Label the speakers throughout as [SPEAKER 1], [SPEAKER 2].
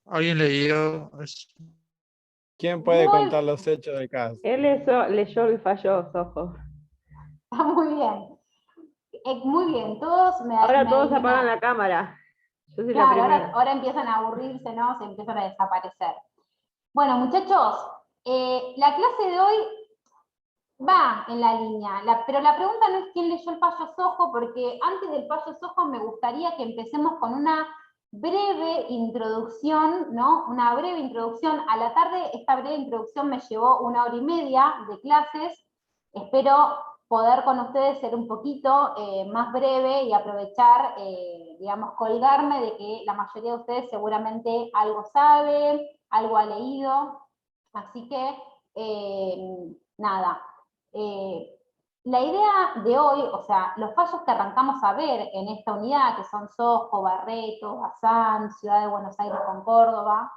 [SPEAKER 1] ¿Alguien leyó?
[SPEAKER 2] ¿Quién puede
[SPEAKER 3] Muy,
[SPEAKER 2] contar los hechos del caso?
[SPEAKER 4] Él leyó el fallo Sojo.
[SPEAKER 3] está muy bien. Muy bien, todos me
[SPEAKER 4] Ahora todos
[SPEAKER 3] adivinaron.
[SPEAKER 4] apagan la cámara. Yo soy la
[SPEAKER 3] Claro,
[SPEAKER 4] primera.
[SPEAKER 3] ahora empiezan a aburrirse, ¿no? Se empiezan a desaparecer. Bueno, muchachos, la clase de hoy va en la línea, pero la pregunta no es quién leyó el fallo Sojo, porque antes del fallo Sojo me gustaría que empecemos con una breve introducción, ¿no? Una breve introducción. A la tarde, esta breve introducción me llevó 1 hora y media de clases. Espero poder con ustedes ser un poquito más breve y aprovechar, digamos, colgarme de que la mayoría de ustedes seguramente algo sabe, algo ha leído. Así que, nada. La idea de hoy, o sea, los fallos que arrancamos a ver en esta unidad, que son Sojo, Barreto, Bazán, Ciudad de Buenos Aires con Córdoba,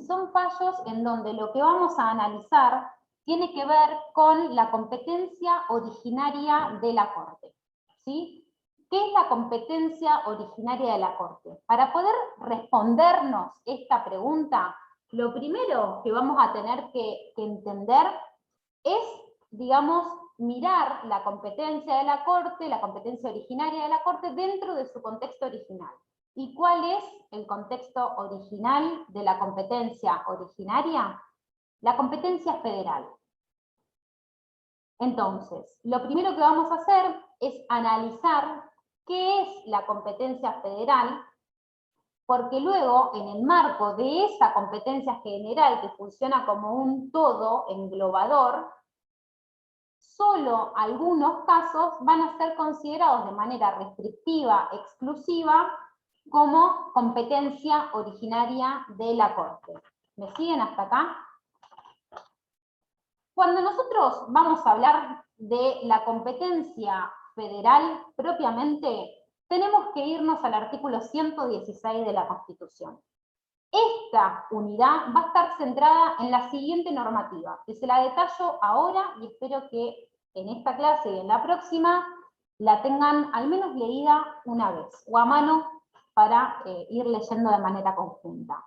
[SPEAKER 3] son fallos en donde lo que vamos a analizar tiene que ver con la competencia originaria de la Corte, ¿sí? ¿Qué es la competencia originaria de la Corte? Para poder respondernos esta pregunta, lo primero que vamos a tener que entender es, digamos, mirar la competencia de la Corte, la competencia originaria de la Corte dentro de su contexto original. ¿Y cuál es el contexto original de la competencia originaria? La competencia federal. Entonces, lo primero que vamos a hacer es analizar qué es la competencia federal, porque luego, en el marco de esa competencia general que funciona como un todo englobador, solo algunos casos van a ser considerados de manera restrictiva, exclusiva, como competencia originaria de la Corte. ¿Me siguen hasta acá? Cuando nosotros vamos a hablar de la competencia federal propiamente, tenemos que irnos al artículo 116 de la Constitución. Esta unidad va a estar centrada en la siguiente normativa, que se la detallo ahora y espero que en esta clase y en la próxima la tengan al menos leída una vez, o a mano para ir leyendo de manera conjunta.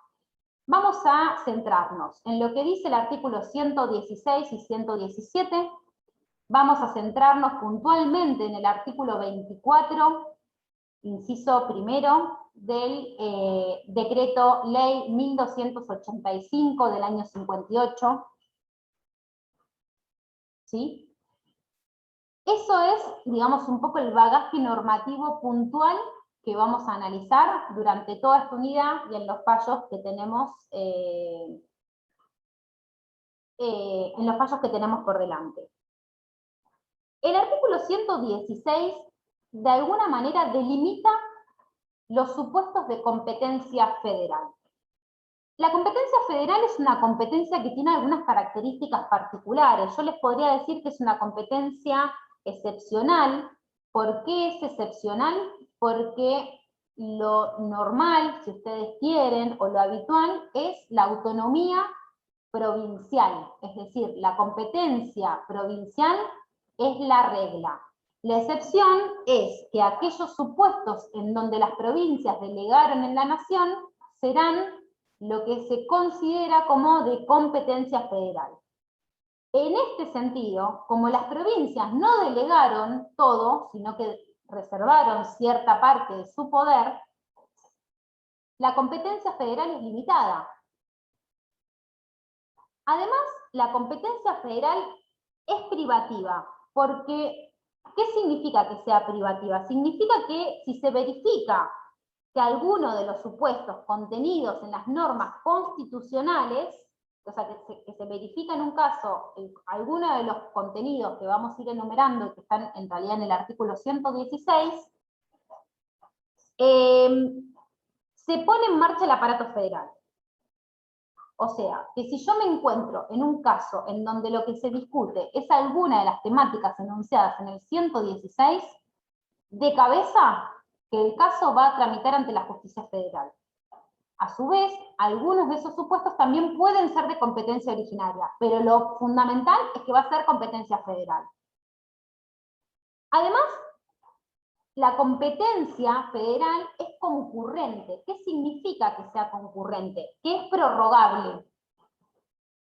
[SPEAKER 3] Vamos a centrarnos en lo que dice el artículo 116 y 117, vamos a centrarnos puntualmente en el artículo 24, inciso primero, del decreto ley 1285 del año 58, ¿sí? Eso es, digamos, un poco el bagaje normativo puntual que vamos a analizar durante toda esta unidad y en los fallos que tenemos, por delante. El artículo 116 de alguna manera delimita los supuestos de competencia federal. La competencia federal es una competencia que tiene algunas características particulares. Yo les podría decir que es una competencia excepcional. ¿Por qué es excepcional? Porque lo normal, si ustedes quieren, o lo habitual, es la autonomía provincial. Es decir, la competencia provincial es la regla. La excepción es que aquellos supuestos en donde las provincias delegaron en la nación serán lo que se considera como de competencia federal. En este sentido, como las provincias no delegaron todo, sino que reservaron cierta parte de su poder, la competencia federal es limitada. Además, la competencia federal es privativa, porque ¿qué significa que sea privativa? Significa que si se verifica que alguno de los supuestos contenidos en las normas constitucionales, o sea, que se verifica en un caso alguno de los contenidos que vamos a ir enumerando y que están en realidad en el artículo 116, se pone en marcha el aparato federal. O sea, que si yo me encuentro en un caso en donde lo que se discute es alguna de las temáticas enunciadas en el 116, de cabeza que el caso va a tramitar ante la justicia federal. A su vez, algunos de esos supuestos también pueden ser de competencia originaria, pero lo fundamental es que va a ser competencia federal. Además, la competencia federal es concurrente. ¿Qué significa que sea concurrente? Que es prorrogable.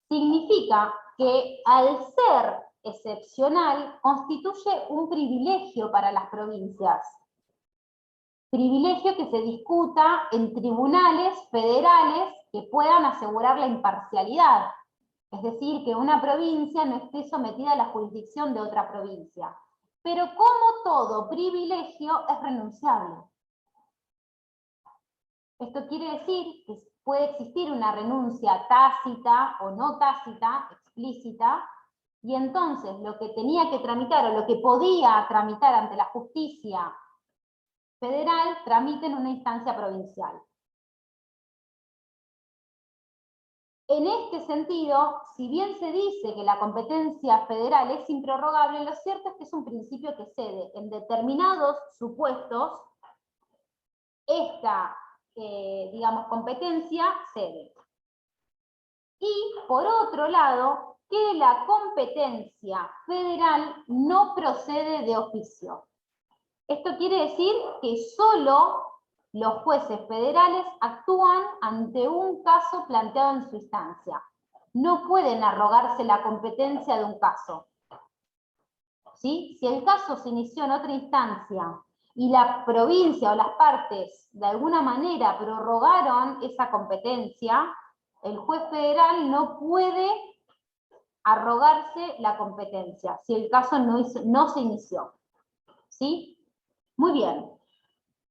[SPEAKER 3] Significa que al ser excepcional constituye un privilegio para las provincias. Privilegio que se discuta en tribunales federales que puedan asegurar la imparcialidad. Es decir, que una provincia no esté sometida a la jurisdicción de otra provincia. Pero como todo privilegio es renunciable. Esto quiere decir que puede existir una renuncia tácita o no tácita, explícita, y entonces lo que tenía que tramitar o lo que podía tramitar ante la justicia federal, tramite en una instancia provincial. En este sentido, si bien se dice que la competencia federal es improrrogable, lo cierto es que es un principio que cede. En determinados supuestos, esta, digamos, competencia cede. Y, por otro lado, que la competencia federal no procede de oficio. Esto quiere decir que solo los jueces federales actúan ante un caso planteado en su instancia. No pueden arrogarse la competencia de un caso. ¿Sí? Si el caso se inició en otra instancia y la provincia o las partes de alguna manera prorrogaron esa competencia, el juez federal no puede arrogarse la competencia si el caso no se inició. ¿Sí? Muy bien.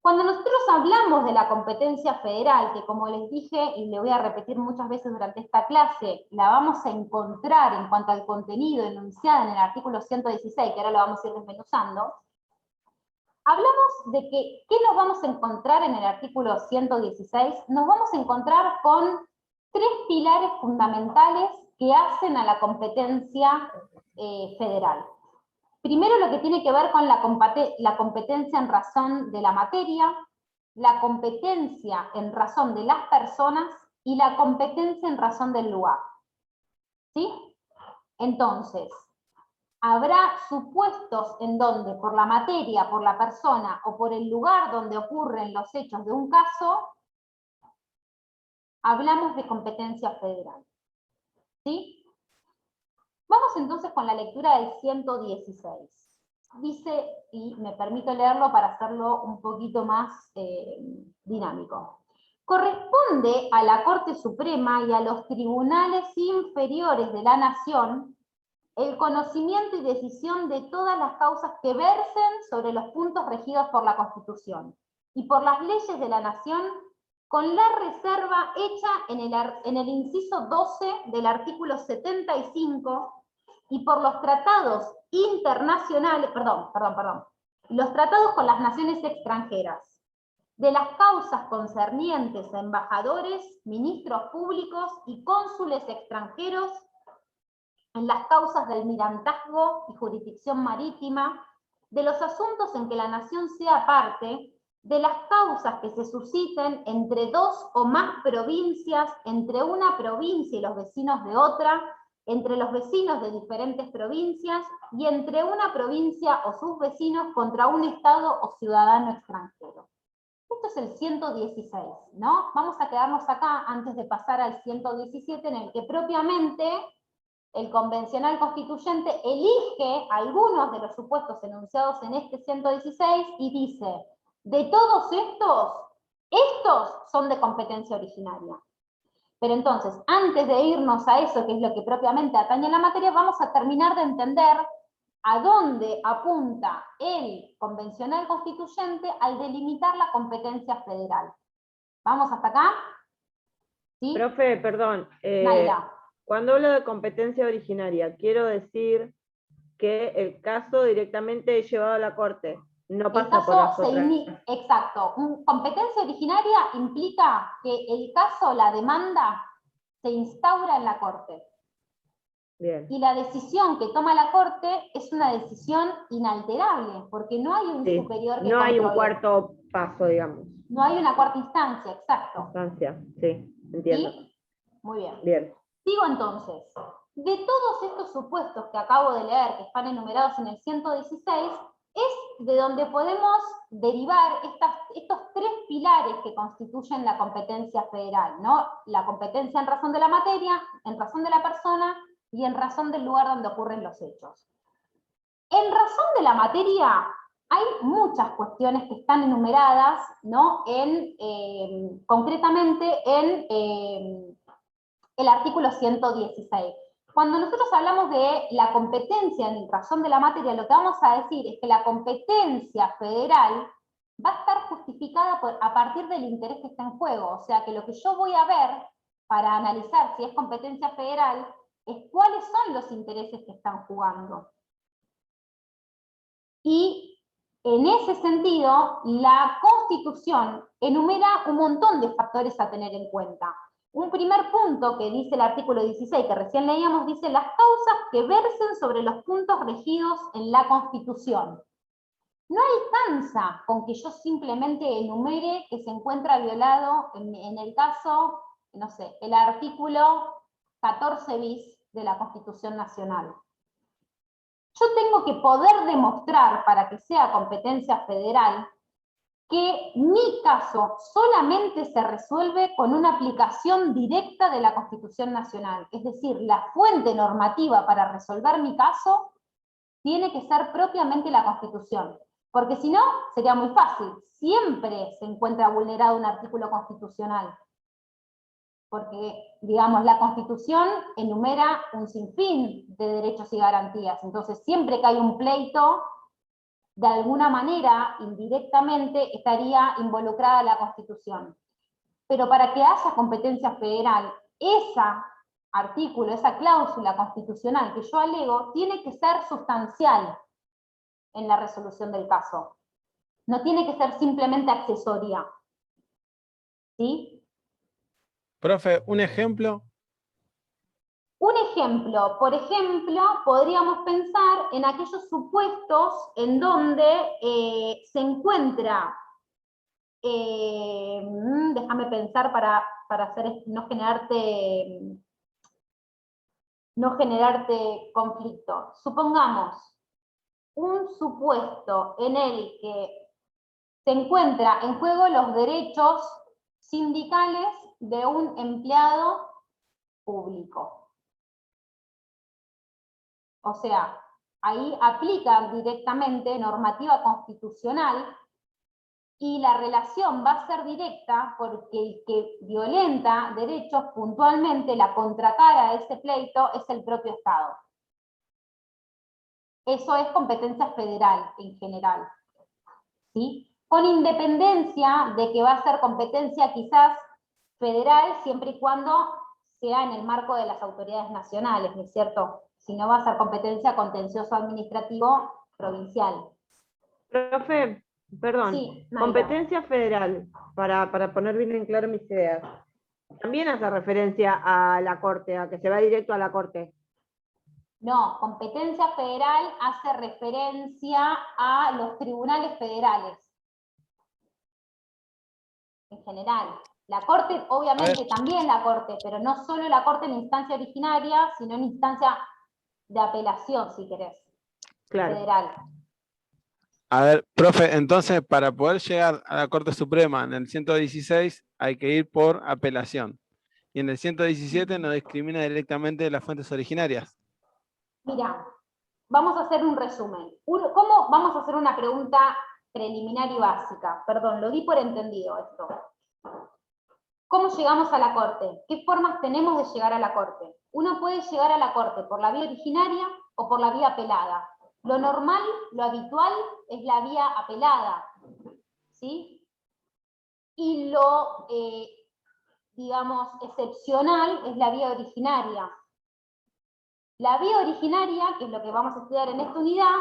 [SPEAKER 3] Cuando nosotros hablamos de la competencia federal, que como les dije, y le voy a repetir muchas veces durante esta clase, la vamos a encontrar en cuanto al contenido enunciado en el artículo 116, que ahora lo vamos a ir desmenuzando, hablamos de que, ¿qué nos vamos a encontrar en el artículo 116? Nos vamos a encontrar con tres pilares fundamentales que hacen a la competencia federal. Primero, lo que tiene que ver con la competencia en razón de la materia, la competencia en razón de las personas y la competencia en razón del lugar. ¿Sí? Entonces, habrá supuestos en donde por la materia, por la persona o por el lugar donde ocurren los hechos de un caso, hablamos de competencia federal. ¿Sí? Vamos entonces con la lectura del 116. Dice, y me permito leerlo para hacerlo un poquito más dinámico. Corresponde a la Corte Suprema y a los tribunales inferiores de la Nación el conocimiento y decisión de todas las causas que versen sobre los puntos regidos por la Constitución y por las leyes de la Nación, con la reserva hecha en el inciso 12 del artículo 75 y por los tratados internacionales, los tratados con las naciones extranjeras, de las causas concernientes a embajadores, ministros públicos y cónsules extranjeros, en las causas del mirantazgo y jurisdicción marítima, de los asuntos en que la nación sea parte, de las causas que se susciten entre dos o más provincias, entre una provincia y los vecinos de otra, entre los vecinos de diferentes provincias y entre una provincia o sus vecinos contra un Estado o ciudadano extranjero. Esto es el 116, ¿no? Vamos a quedarnos acá antes de pasar al 117, en el que propiamente el convencional constituyente elige algunos de los supuestos enunciados en este 116 y dice, de todos estos son de competencia originaria. Pero entonces, antes de irnos a eso, que es lo que propiamente atañe a la materia, vamos a terminar de entender a dónde apunta el convencional constituyente al delimitar la competencia federal. ¿Vamos hasta acá? ¿Sí?
[SPEAKER 4] Profe, perdón.
[SPEAKER 3] Naila.
[SPEAKER 4] Cuando hablo de competencia originaria, quiero decir que el caso directamente es llevado a la Corte. No pasa por las otras.
[SPEAKER 3] Exacto. Competencia originaria implica que el caso, la demanda, se instaura en la Corte.
[SPEAKER 4] Bien.
[SPEAKER 3] Y la decisión que toma la Corte es una decisión inalterable, porque no hay un superior que
[SPEAKER 4] no hay un
[SPEAKER 3] controle.
[SPEAKER 4] cuarto paso, digamos.
[SPEAKER 3] No hay una cuarta instancia, exacto.
[SPEAKER 4] Instancia, sí, entiendo.
[SPEAKER 3] ¿Sí? Muy bien.
[SPEAKER 4] Bien.
[SPEAKER 3] Sigo entonces. De todos estos supuestos que acabo de leer, que están enumerados en el 116, es de donde podemos derivar estos tres pilares que constituyen la competencia federal, ¿no? La competencia en razón de la materia, en razón de la persona y en razón del lugar donde ocurren los hechos. En razón de la materia hay muchas cuestiones que están enumeradas, ¿no? Concretamente en el artículo 116. Cuando nosotros hablamos de la competencia en razón de la materia, lo que vamos a decir es que la competencia federal va a estar justificada a partir del interés que está en juego. O sea que lo que yo voy a ver para analizar si es competencia federal es cuáles son los intereses que están jugando. Y en ese sentido, la Constitución enumera un montón de factores a tener en cuenta. Un primer punto que dice el artículo 16, que recién leíamos, dice las causas que versen sobre los puntos regidos en la Constitución. No alcanza con que yo simplemente enumere que se encuentra violado, en el caso, no sé, el artículo 14 bis de la Constitución Nacional. Yo tengo que poder demostrar, para que sea competencia federal, que mi caso solamente se resuelve con una aplicación directa de la Constitución Nacional. Es decir, la fuente normativa para resolver mi caso tiene que ser propiamente la Constitución. Porque si no, sería muy fácil. Siempre se encuentra vulnerado un artículo constitucional. Porque, digamos, la Constitución enumera un sinfín de derechos y garantías. Entonces, siempre que hay un pleito, de alguna manera, indirectamente, estaría involucrada la Constitución. Pero para que haya competencia federal, ese artículo, esa cláusula constitucional que yo alego, tiene que ser sustancial en la resolución del caso. No tiene que ser simplemente accesoria. ¿Sí?
[SPEAKER 2] Profe, ¿un ejemplo?
[SPEAKER 3] Un ejemplo, por ejemplo, podríamos pensar en aquellos supuestos en donde se encuentra, déjame pensar para no generarte conflicto. Supongamos un supuesto en el que se encuentra en juego los derechos sindicales de un empleado público. O sea, ahí aplica directamente normativa constitucional y la relación va a ser directa porque el que violenta derechos puntualmente, la contracara de ese pleito, es el propio Estado. Eso es competencia federal en general, ¿sí? Con independencia de que va a ser competencia quizás federal siempre y cuando sea en el marco de las autoridades nacionales, ¿no es cierto? Si no va a ser competencia contencioso administrativo provincial.
[SPEAKER 4] Profe, perdón,
[SPEAKER 3] Sí,
[SPEAKER 4] competencia federal, para poner bien en claro mis ideas, también hace referencia a la Corte, a que se va directo a la Corte.
[SPEAKER 3] No, competencia federal hace referencia a los tribunales federales. En general. La Corte, obviamente también la Corte, pero no solo la Corte en instancia originaria, sino en instancia de apelación, si querés.
[SPEAKER 4] Claro.
[SPEAKER 3] Federal.
[SPEAKER 2] A ver, profe, entonces para poder llegar a la Corte Suprema en el 116 hay que ir por apelación. Y en el 117 no discrimina directamente las fuentes originarias.
[SPEAKER 3] Mira, vamos a hacer un resumen. Vamos a hacer una pregunta preliminar y básica? Perdón, lo di por entendido esto. ¿Cómo llegamos a la Corte? ¿Qué formas tenemos de llegar a la Corte? Uno puede llegar a la Corte por la vía originaria o por la vía apelada. Lo normal, lo habitual, es la vía apelada, ¿sí? Y lo, digamos, excepcional es la vía originaria. La vía originaria, que es lo que vamos a estudiar en esta unidad,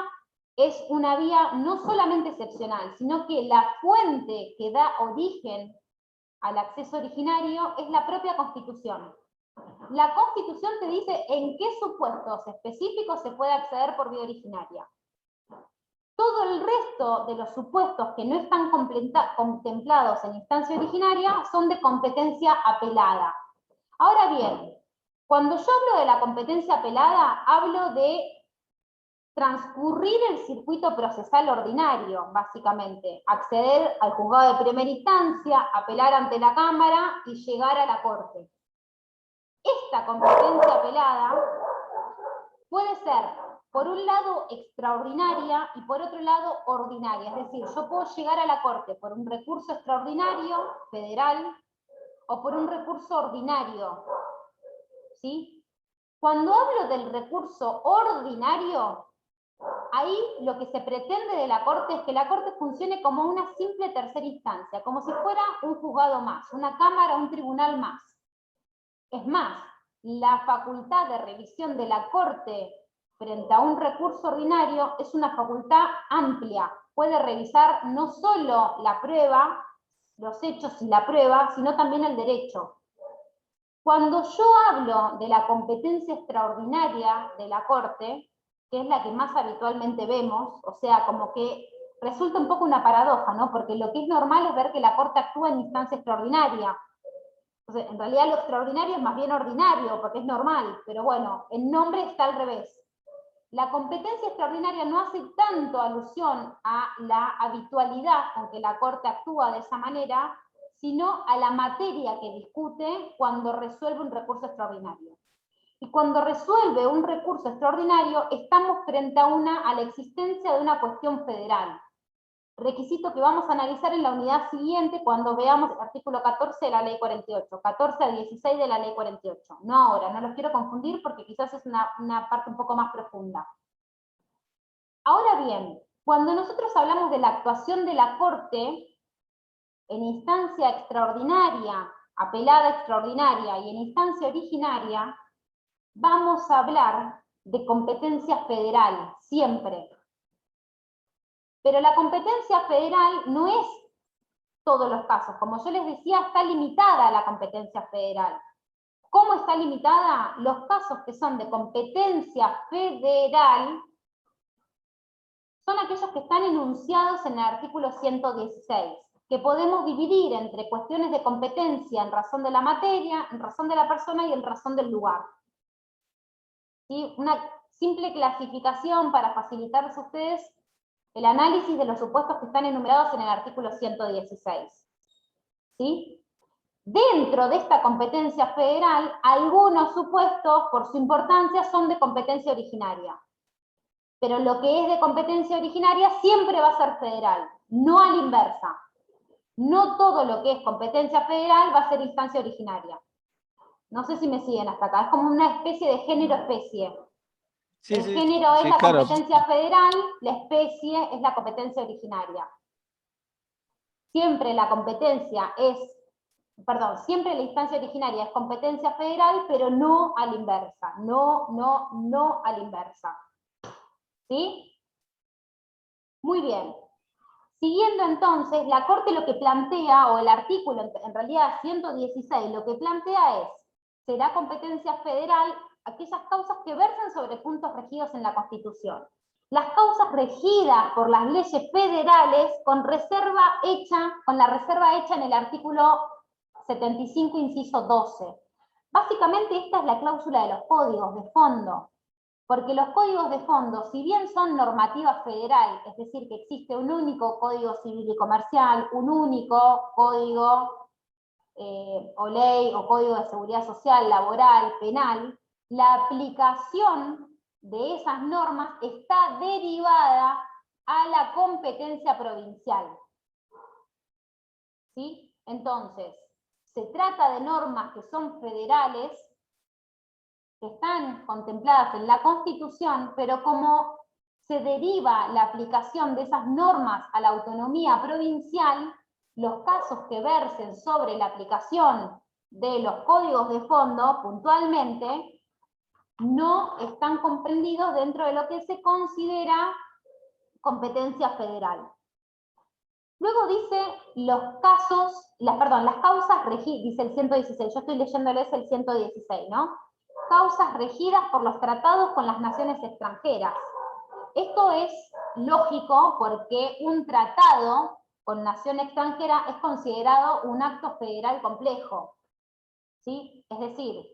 [SPEAKER 3] es una vía no solamente excepcional, sino que la fuente que da origen al acceso originario es la propia Constitución. La Constitución te dice en qué supuestos específicos se puede acceder por vía originaria. Todo el resto de los supuestos que no están contemplados en instancia originaria son de competencia apelada. Ahora bien, cuando yo hablo de la competencia apelada, hablo de transcurrir el circuito procesal ordinario, básicamente, acceder al juzgado de primera instancia, apelar ante la Cámara y llegar a la Corte. Esta competencia apelada puede ser, por un lado, extraordinaria y por otro lado, ordinaria. Es decir, yo puedo llegar a la Corte por un recurso extraordinario, federal, o por un recurso ordinario, ¿sí? Cuando hablo del recurso ordinario, ahí lo que se pretende de la Corte es que la Corte funcione como una simple tercera instancia, como si fuera un juzgado más, una cámara, un tribunal más. Es más, la facultad de revisión de la Corte frente a un recurso ordinario es una facultad amplia. Puede revisar no solo la prueba, los hechos y la prueba, sino también el derecho. Cuando yo hablo de la competencia extraordinaria de la Corte, que es la que más habitualmente vemos, o sea, como que resulta un poco una paradoja, ¿no? Porque lo que es normal es ver que la Corte actúa en instancia extraordinaria. Entonces, en realidad lo extraordinario es más bien ordinario, porque es normal, pero bueno, el nombre está al revés. La competencia extraordinaria no hace tanto alusión a la habitualidad con que la Corte actúa de esa manera, sino a la materia que discute cuando resuelve un recurso extraordinario. Y cuando resuelve un recurso extraordinario, estamos frente a la existencia de una cuestión federal. Requisito que vamos a analizar en la unidad siguiente cuando veamos el artículo 14 de la ley 48, 14 a 16 de la ley 48. No ahora, no los quiero confundir porque quizás es una parte un poco más profunda. Ahora bien, cuando nosotros hablamos de la actuación de la Corte en instancia extraordinaria, apelada extraordinaria y en instancia originaria, vamos a hablar de competencia federal, siempre. Pero la competencia federal no es todos los casos. Como yo les decía, está limitada la competencia federal. ¿Cómo está limitada? Los casos que son de competencia federal son aquellos que están enunciados en el artículo 116, que podemos dividir entre cuestiones de competencia en razón de la materia, en razón de la persona y en razón del lugar. ¿Sí? Una simple clasificación para facilitarles a ustedes el análisis de los supuestos que están enumerados en el artículo 116. ¿Sí? Dentro de esta competencia federal, algunos supuestos, por su importancia, son de competencia originaria. Pero lo que es de competencia originaria siempre va a ser federal, no a la inversa. No todo lo que es competencia federal va a ser instancia originaria. No sé si me siguen hasta acá, es como una especie de género-especie.
[SPEAKER 2] Sí,
[SPEAKER 3] el género es la
[SPEAKER 2] claro.
[SPEAKER 3] competencia federal, la especie es la competencia originaria. Siempre la competencia siempre la instancia originaria es competencia federal, pero no a la inversa. No a la inversa. ¿Sí? Muy bien. Siguiendo entonces, la Corte lo que plantea, o el artículo, en realidad 116, lo que plantea es, será competencia federal aquellas causas que versan sobre puntos regidos en la Constitución. Las causas regidas por las leyes federales con la reserva hecha en el artículo 75, inciso 12. Básicamente esta es la cláusula de los códigos de fondo. Porque los códigos de fondo, si bien son normativa federal, es decir, que existe un único código civil y comercial, un único código o ley o código de seguridad social, laboral, penal, la aplicación de esas normas está derivada a la competencia provincial. ¿Sí? Entonces, se trata de normas que son federales, que están contempladas en la Constitución, pero como se deriva la aplicación de esas normas a la autonomía provincial, los casos que versen sobre la aplicación de los códigos de fondo, puntualmente, no están comprendidos dentro de lo que se considera competencia federal. Luego dice las causas regidas, dice el 116, yo estoy leyéndoles el 116, ¿no? Causas regidas por los tratados con las naciones extranjeras. Esto es lógico porque un tratado con nación extranjera es considerado un acto federal complejo. ¿Sí? Es decir,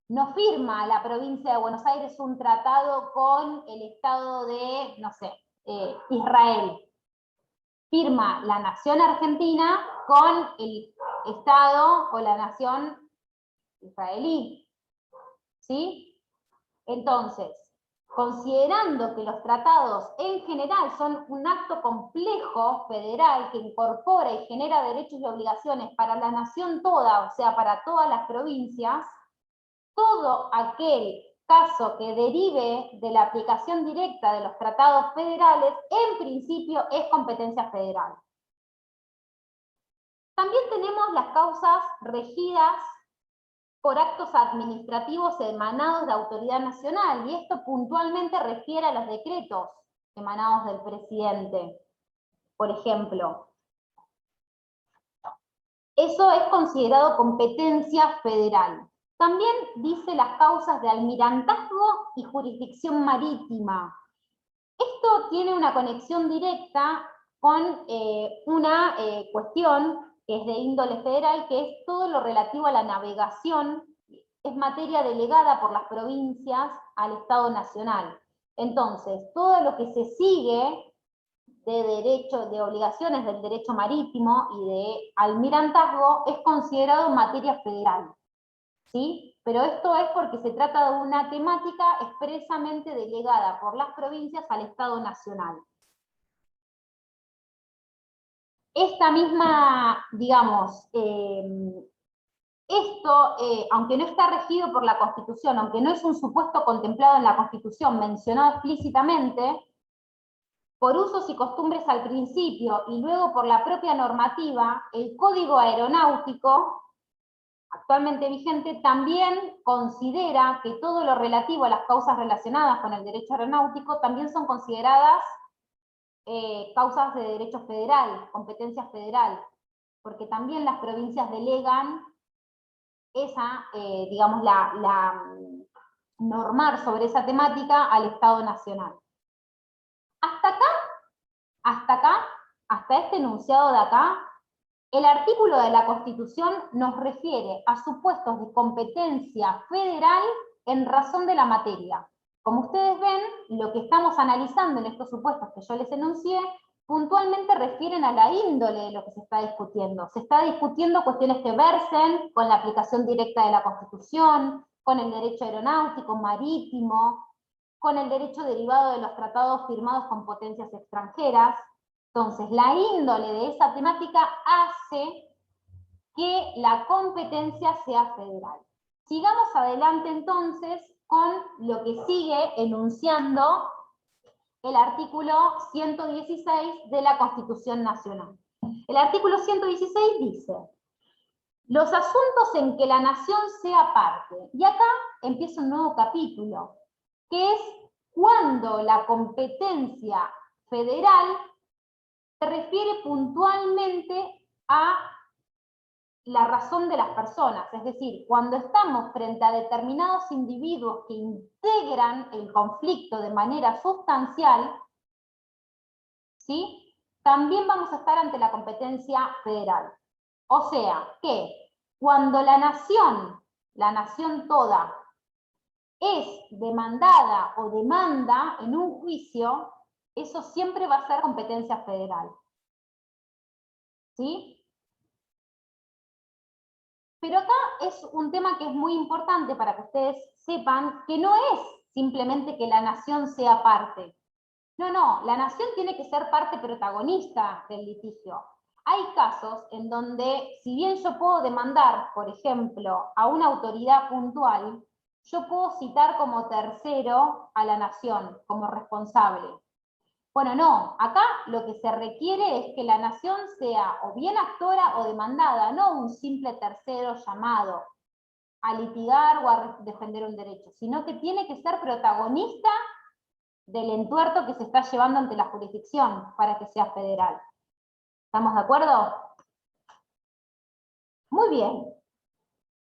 [SPEAKER 3] No firma la provincia de Buenos Aires un tratado con el Estado de, no sé, Israel. Firma la nación argentina con el Estado o la nación israelí. ¿Sí? Entonces, considerando que los tratados en general son un acto complejo federal que incorpora y genera derechos y obligaciones para la nación toda, o sea, para todas las provincias, todo aquel caso que derive de la aplicación directa de los tratados federales, en principio es competencia federal. También tenemos las causas regidas por actos administrativos emanados de autoridad nacional, y esto puntualmente refiere a los decretos emanados del presidente, por ejemplo. Eso es considerado competencia federal. También dice las causas de almirantazgo y jurisdicción marítima. Esto tiene una conexión directa con una cuestión que es de índole federal, que es todo lo relativo a la navegación, es materia delegada por las provincias al Estado Nacional. Entonces, todo lo que se sigue de derecho, de obligaciones del derecho marítimo y de almirantazgo es considerado materia federal. ¿Sí? Pero esto es porque se trata de una temática expresamente delegada por las provincias al Estado Nacional. Esta misma, digamos, esto, aunque no está regido por la Constitución, aunque no es un supuesto contemplado en la Constitución mencionado explícitamente, por usos y costumbres al principio y luego por la propia normativa, el Código Aeronáutico, actualmente vigente, también considera que todo lo relativo a las causas relacionadas con el derecho aeronáutico también son consideradas causas de derecho federal, competencia federal, porque también las provincias delegan esa, digamos, normar sobre esa temática al Estado Nacional. Hasta este enunciado de acá, el artículo de la Constitución nos refiere a supuestos de competencia federal en razón de la materia. Como ustedes ven, lo que estamos analizando en estos supuestos que yo les enuncié, puntualmente refieren a la índole de lo que se está discutiendo. Se está discutiendo cuestiones que versen con la aplicación directa de la Constitución, con el derecho aeronáutico, marítimo, con el derecho derivado de los tratados firmados con potencias extranjeras. Entonces, la índole de esa temática hace que la competencia sea federal. Sigamos adelante entonces con lo que sigue enunciando el artículo 116 de la Constitución Nacional. El artículo 116 dice: los asuntos en que la nación sea parte. Y acá empieza un nuevo capítulo, que es cuando la competencia federal se refiere puntualmente a la razón de las personas, es decir, cuando estamos frente a determinados individuos que integran el conflicto de manera sustancial, ¿sí? También vamos a estar ante la competencia federal. O sea, que cuando la nación toda, es demandada o demanda en un juicio, eso siempre va a ser competencia federal. ¿Sí? Pero acá es un tema que es muy importante para que ustedes sepan que no es simplemente que la nación sea parte. No, la nación tiene que ser parte protagonista del litigio. Hay casos en donde, si bien yo puedo demandar, por ejemplo, a una autoridad puntual, yo puedo citar como tercero a la nación, como responsable. Bueno, no, acá lo que se requiere es que la nación sea o bien actora o demandada, no un simple tercero llamado a litigar o a defender un derecho, sino que tiene que ser protagonista del entuerto que se está llevando ante la jurisdicción para que sea federal. ¿Estamos de acuerdo? Muy bien.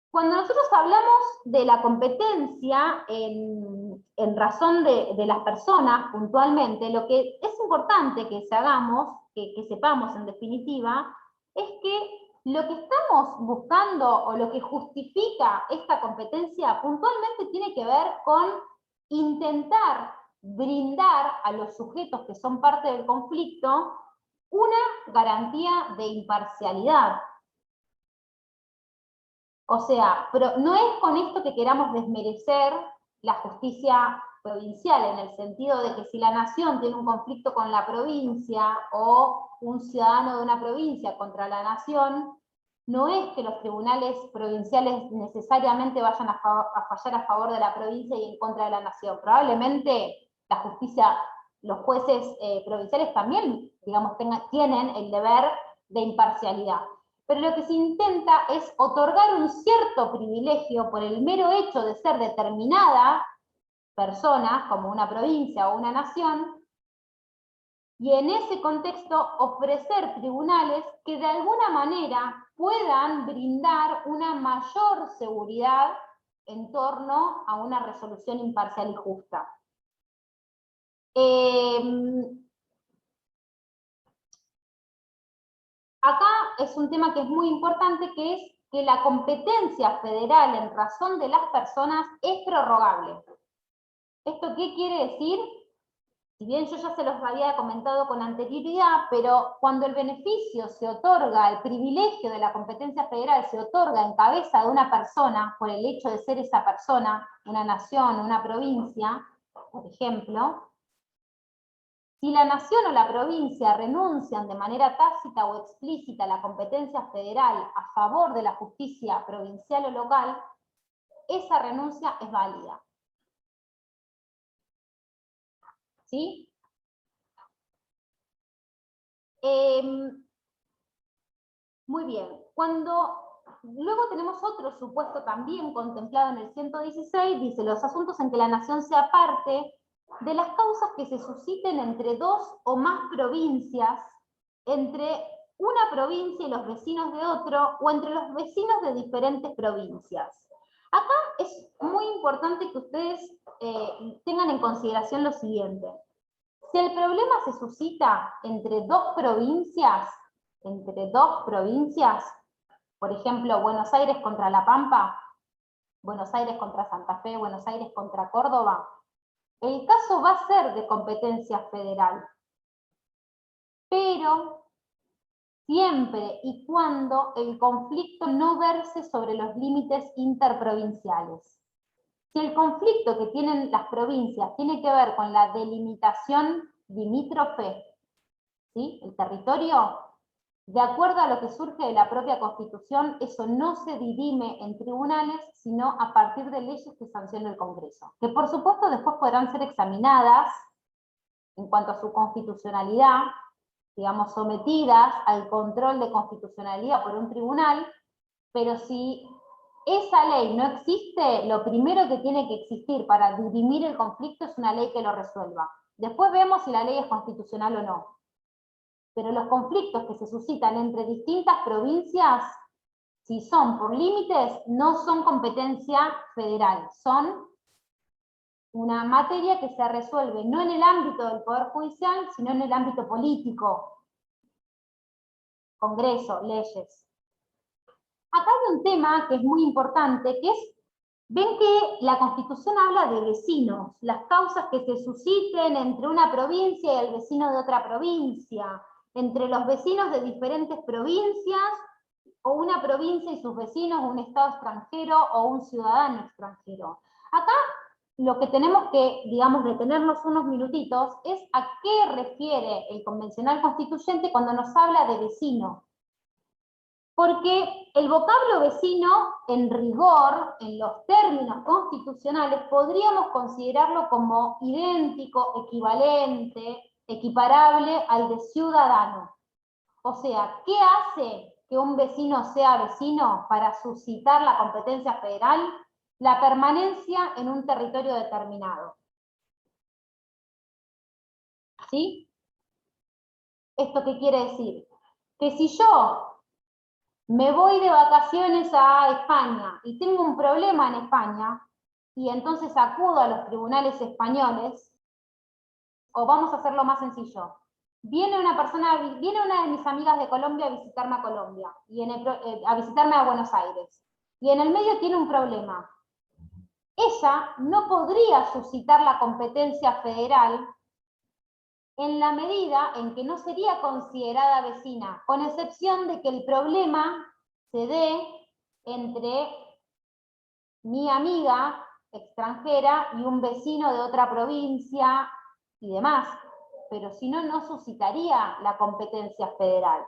[SPEAKER 3] Cuando nosotros hablamos de la competencia en razón de las personas puntualmente, lo que es importante que sepamos en definitiva, es que lo que estamos buscando o lo que justifica esta competencia puntualmente tiene que ver con intentar brindar a los sujetos que son parte del conflicto una garantía de imparcialidad. O sea, pero no es con esto que queramos desmerecer la justicia provincial, en el sentido de que si la nación tiene un conflicto con la provincia o un ciudadano de una provincia contra la nación, no es que los tribunales provinciales necesariamente vayan a fallar a favor de la provincia y en contra de la nación. Probablemente la justicia, los jueces provinciales también, digamos, tienen el deber de imparcialidad. Pero lo que se intenta es otorgar un cierto privilegio por el mero hecho de ser determinada persona, como una provincia o una nación, y en ese contexto ofrecer tribunales que de alguna manera puedan brindar una mayor seguridad en torno a una resolución imparcial y justa. Acá es un tema que es muy importante, que es que la competencia federal en razón de las personas es prorrogable. ¿Esto qué quiere decir? Si bien yo ya se los había comentado con anterioridad, pero cuando el beneficio se otorga, el privilegio de la competencia federal se otorga en cabeza de una persona, por el hecho de ser esa persona, una nación, una provincia, por ejemplo, si la nación o la provincia renuncian de manera tácita o explícita a la competencia federal a favor de la justicia provincial o local, esa renuncia es válida. ¿Sí? Muy bien. Luego tenemos otro supuesto también contemplado en el 116, dice: los asuntos en que la nación sea parte de las causas que se susciten entre dos o más provincias, entre una provincia y los vecinos de otro, o entre los vecinos de diferentes provincias. Acá es muy importante que ustedes tengan en consideración lo siguiente. Si el problema se suscita entre dos provincias, por ejemplo, Buenos Aires contra La Pampa, Buenos Aires contra Santa Fe, Buenos Aires contra Córdoba, el caso va a ser de competencia federal, pero siempre y cuando el conflicto no verse sobre los límites interprovinciales. Si el conflicto que tienen las provincias tiene que ver con la delimitación limítrofe, ¿sí?, el territorio, de acuerdo a lo que surge de la propia Constitución, eso no se dirime en tribunales, sino a partir de leyes que sancione el Congreso, que por supuesto después podrán ser examinadas en cuanto a su constitucionalidad, digamos, sometidas al control de constitucionalidad por un tribunal, pero si esa ley no existe, lo primero que tiene que existir para dirimir el conflicto es una ley que lo resuelva. Después vemos si la ley es constitucional o no. Pero los conflictos que se suscitan entre distintas provincias, si son por límites, no son competencia federal, son una materia que se resuelve no en el ámbito del Poder Judicial, sino en el ámbito político, Congreso, leyes. Acá hay un tema que es muy importante, que es, ven que la Constitución habla de vecinos, las causas que se susciten entre una provincia y el vecino de otra provincia, entre los vecinos de diferentes provincias, o una provincia y sus vecinos, un estado extranjero o un ciudadano extranjero. Acá lo que tenemos que, digamos, detenernos unos minutitos es a qué refiere el convencional constituyente cuando nos habla de vecino. Porque el vocablo vecino, en rigor, en los términos constitucionales, podríamos considerarlo como idéntico, equivalente, equiparable al de ciudadano. O sea, ¿qué hace que un vecino sea vecino para suscitar la competencia federal? La permanencia en un territorio determinado. ¿Sí? ¿Esto qué quiere decir? Que si yo me voy de vacaciones a España y tengo un problema en España, y entonces acudo a los tribunales españoles, o vamos a hacerlo más sencillo, viene una de mis amigas de Colombia a visitarme a Colombia, y a visitarme a Buenos Aires, y en el medio tiene un problema. Ella no podría suscitar la competencia federal en la medida en que no sería considerada vecina, con excepción de que el problema se dé entre mi amiga extranjera y un vecino de otra provincia y demás, pero si no, no suscitaría la competencia federal.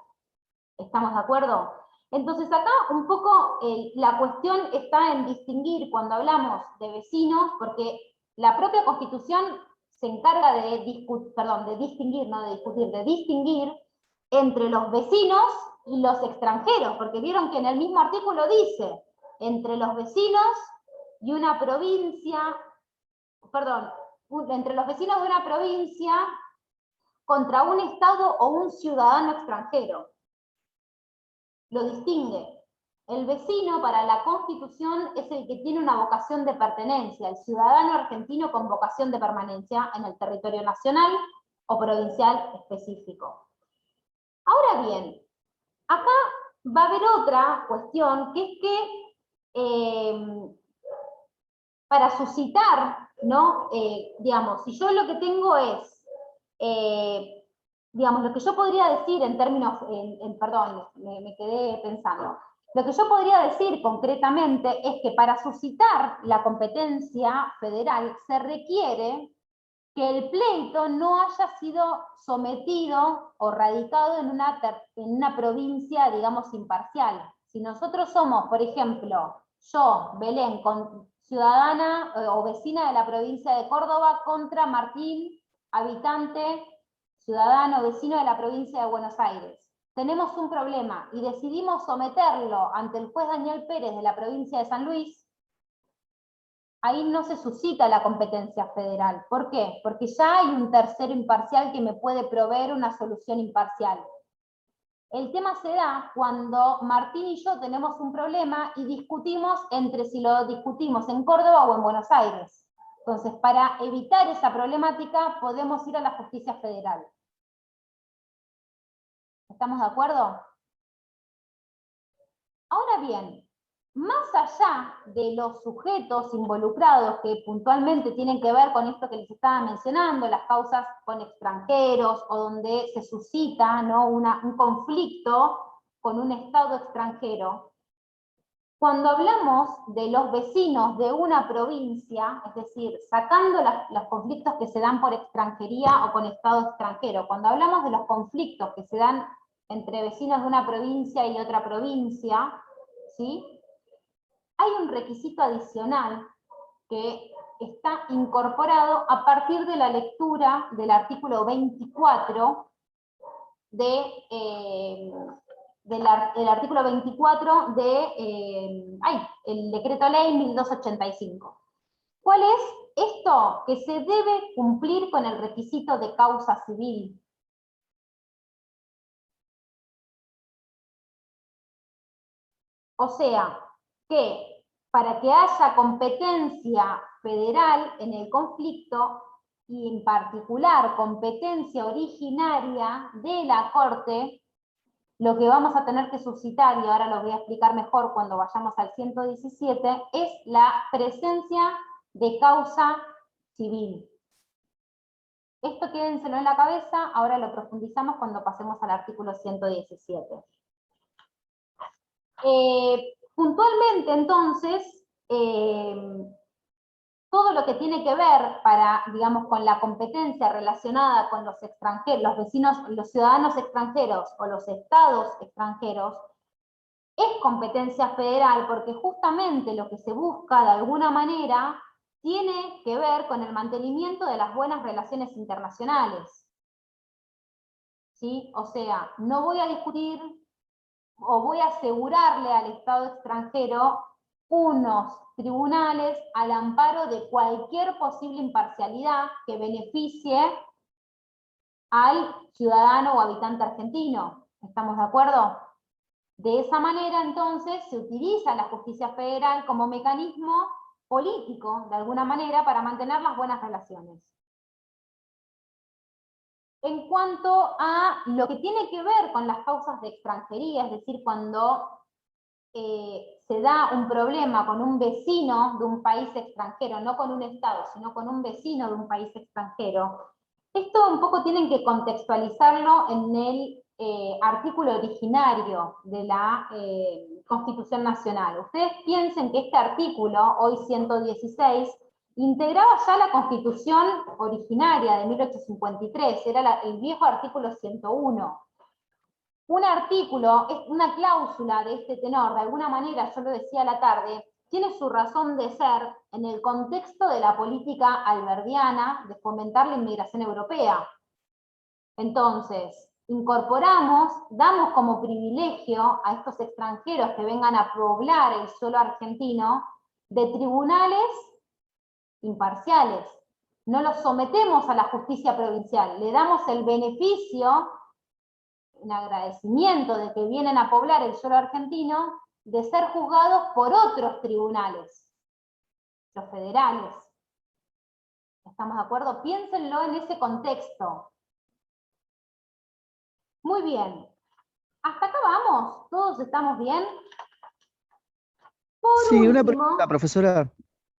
[SPEAKER 3] ¿Estamos de acuerdo? Entonces acá un poco la cuestión está en distinguir cuando hablamos de vecinos, porque la propia Constitución se encarga de distinguir entre los vecinos y los extranjeros, porque vieron que en el mismo artículo dice, entre los vecinos y una provincia, entre los vecinos de una provincia contra un Estado o un ciudadano extranjero. Lo distingue. El vecino para la Constitución es el que tiene una vocación de pertenencia, el ciudadano argentino con vocación de permanencia en el territorio nacional o provincial específico. Ahora bien, acá va a haber otra cuestión, que es que para suscitar, ¿no? Digamos, si yo lo que tengo es, digamos, lo que yo podría decir en términos, perdón, me quedé pensando. Lo que yo podría decir concretamente es que para suscitar la competencia federal se requiere que el pleito no haya sido sometido o radicado en una provincia, digamos, imparcial. Si nosotros somos, por ejemplo, yo, Belén, ciudadana o vecina de la provincia de Córdoba, contra Martín, habitante, ciudadano, vecino de la provincia de Buenos Aires. Tenemos un problema y decidimos someterlo ante el juez Daniel Pérez de la provincia de San Luis. Ahí no se suscita la competencia federal. ¿Por qué? Porque ya hay un tercero imparcial que me puede proveer una solución imparcial. El tema se da cuando Martín y yo tenemos un problema y discutimos entre si lo discutimos en Córdoba o en Buenos Aires. Entonces, para evitar esa problemática, podemos ir a la justicia federal. ¿Estamos de acuerdo? Ahora bien, más allá de los sujetos involucrados que puntualmente tienen que ver con esto que les estaba mencionando, las causas con extranjeros o donde se suscita, ¿no? un conflicto con un Estado extranjero, cuando hablamos de los vecinos de una provincia, es decir, sacando los conflictos que se dan por extranjería o con Estado extranjero, cuando hablamos de los conflictos que se dan entre vecinos de una provincia y otra provincia, ¿sí? Hay un requisito adicional que está incorporado a partir de la lectura del artículo 24 del artículo 24 el decreto ley 1285. ¿Cuál es esto? Que se debe cumplir con el requisito de causa civil. O sea, que para que haya competencia federal en el conflicto, y en particular competencia originaria de la Corte, lo que vamos a tener que suscitar, y ahora lo voy a explicar mejor cuando vayamos al 117, es la presencia de causa civil. Esto quédenselo en la cabeza, ahora lo profundizamos cuando pasemos al artículo 117. Puntualmente, entonces, todo lo que tiene que ver digamos, con la competencia relacionada con los extranjeros, los vecinos, los ciudadanos extranjeros o los estados extranjeros, es competencia federal porque justamente lo que se busca de alguna manera tiene que ver con el mantenimiento de las buenas relaciones internacionales. ¿Sí? O sea, no voy a discutir o voy a asegurarle al Estado extranjero unos tribunales al amparo de cualquier posible imparcialidad que beneficie al ciudadano o habitante argentino. ¿Estamos de acuerdo? De esa manera, entonces, se utiliza la justicia federal como mecanismo político, de alguna manera, para mantener las buenas relaciones. en cuanto a lo que tiene que ver con las causas de extranjería, es decir, cuando se da un problema con un vecino de un país extranjero, no con un Estado, sino con un vecino de un país extranjero. Esto un poco tienen que contextualizarlo en el artículo originario de la Constitución Nacional. Ustedes piensen que este artículo, hoy 116, integraba ya la Constitución originaria de 1853, era el viejo artículo 101. Un artículo, una cláusula de este tenor, de alguna manera, yo lo decía a la tarde, tiene su razón de ser en el contexto de la política alberdiana de fomentar la inmigración europea. Entonces, incorporamos, damos como privilegio a estos extranjeros que vengan a poblar el suelo argentino de tribunales imparciales. No los sometemos a la justicia provincial, le damos el beneficio, un agradecimiento de que vienen a poblar el suelo argentino, de ser juzgados por otros tribunales, los federales. ¿Estamos de acuerdo? Piénsenlo en ese contexto. Muy bien. ¿Hasta acá vamos? ¿Todos estamos bien? Por
[SPEAKER 1] Sí, una
[SPEAKER 3] último,
[SPEAKER 1] pregunta, profesora.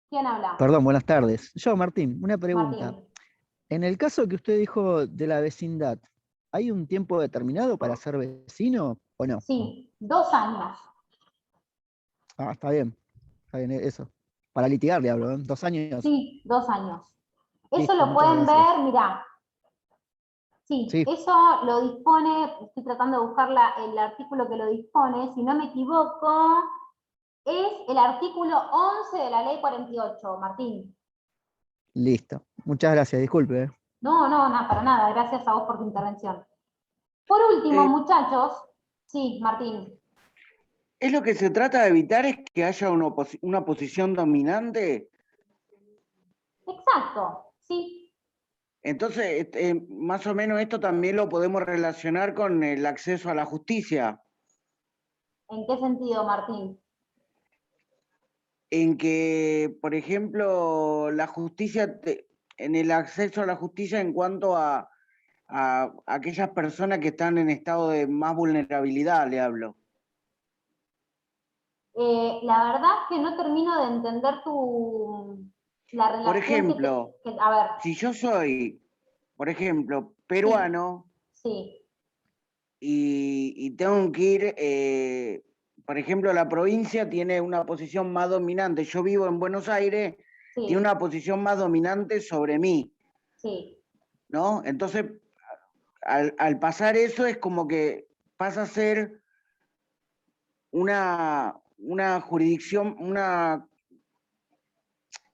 [SPEAKER 3] ¿quién habla?
[SPEAKER 1] Perdón, buenas tardes. Yo, Martín, una pregunta.
[SPEAKER 3] Martín.
[SPEAKER 1] En el caso que usted dijo de la vecindad, ¿hay un tiempo determinado para ser vecino o no?
[SPEAKER 3] Sí, 2 años.
[SPEAKER 1] Ah, está bien, eso. Para litigar, le hablo, ¿eh? 2 años.
[SPEAKER 3] Sí, 2 años. Eso
[SPEAKER 1] Listo,
[SPEAKER 3] lo
[SPEAKER 1] muchas
[SPEAKER 3] pueden
[SPEAKER 1] gracias.
[SPEAKER 3] ver, mirá. Sí,
[SPEAKER 1] Sí.
[SPEAKER 3] eso lo dispone, estoy tratando de buscar el artículo que lo dispone, si no me equivoco, es el artículo 11 de la ley 48, Martín.
[SPEAKER 1] Listo. Muchas gracias, disculpe.
[SPEAKER 3] No, para nada, gracias a vos por tu intervención. Por último, muchachos, sí, Martín.
[SPEAKER 5] Es lo que se trata de evitar es que haya una posición dominante.
[SPEAKER 3] Exacto, sí.
[SPEAKER 5] Entonces, más o menos esto también lo podemos relacionar con el acceso a la justicia.
[SPEAKER 3] ¿En qué sentido, Martín?
[SPEAKER 5] En que, por ejemplo, la justicia, en el acceso a la justicia en cuanto a aquellas personas que están en estado de más vulnerabilidad, le hablo.
[SPEAKER 3] La verdad es que no termino de entender la relación
[SPEAKER 5] Por ejemplo,
[SPEAKER 3] a ver.
[SPEAKER 5] si yo soy, por ejemplo, peruano,
[SPEAKER 3] Sí.
[SPEAKER 5] y tengo que ir, por ejemplo, la provincia tiene una posición más dominante. Yo vivo en Buenos Aires,
[SPEAKER 3] Sí.
[SPEAKER 5] tiene una posición más dominante sobre mí.
[SPEAKER 3] Sí.
[SPEAKER 5] ¿No? Entonces, al pasar eso es como que pasa a ser una jurisdicción,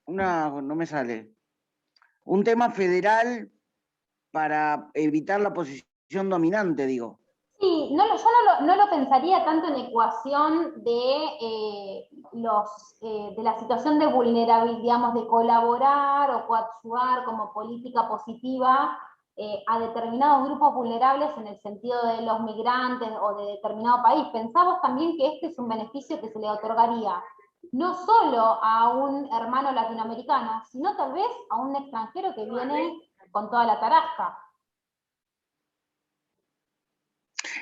[SPEAKER 5] no me sale, un tema federal para evitar la posición dominante, digo.
[SPEAKER 3] Sí, yo no lo pensaría tanto en ecuación de la situación de vulnerabilidad, digamos, de colaborar o coadyuvar como política positiva a determinados grupos vulnerables en el sentido de los migrantes o de determinado país. Pensamos también que este es un beneficio que se le otorgaría no solo a un hermano latinoamericano, sino tal vez a un extranjero que viene con toda la tarasca.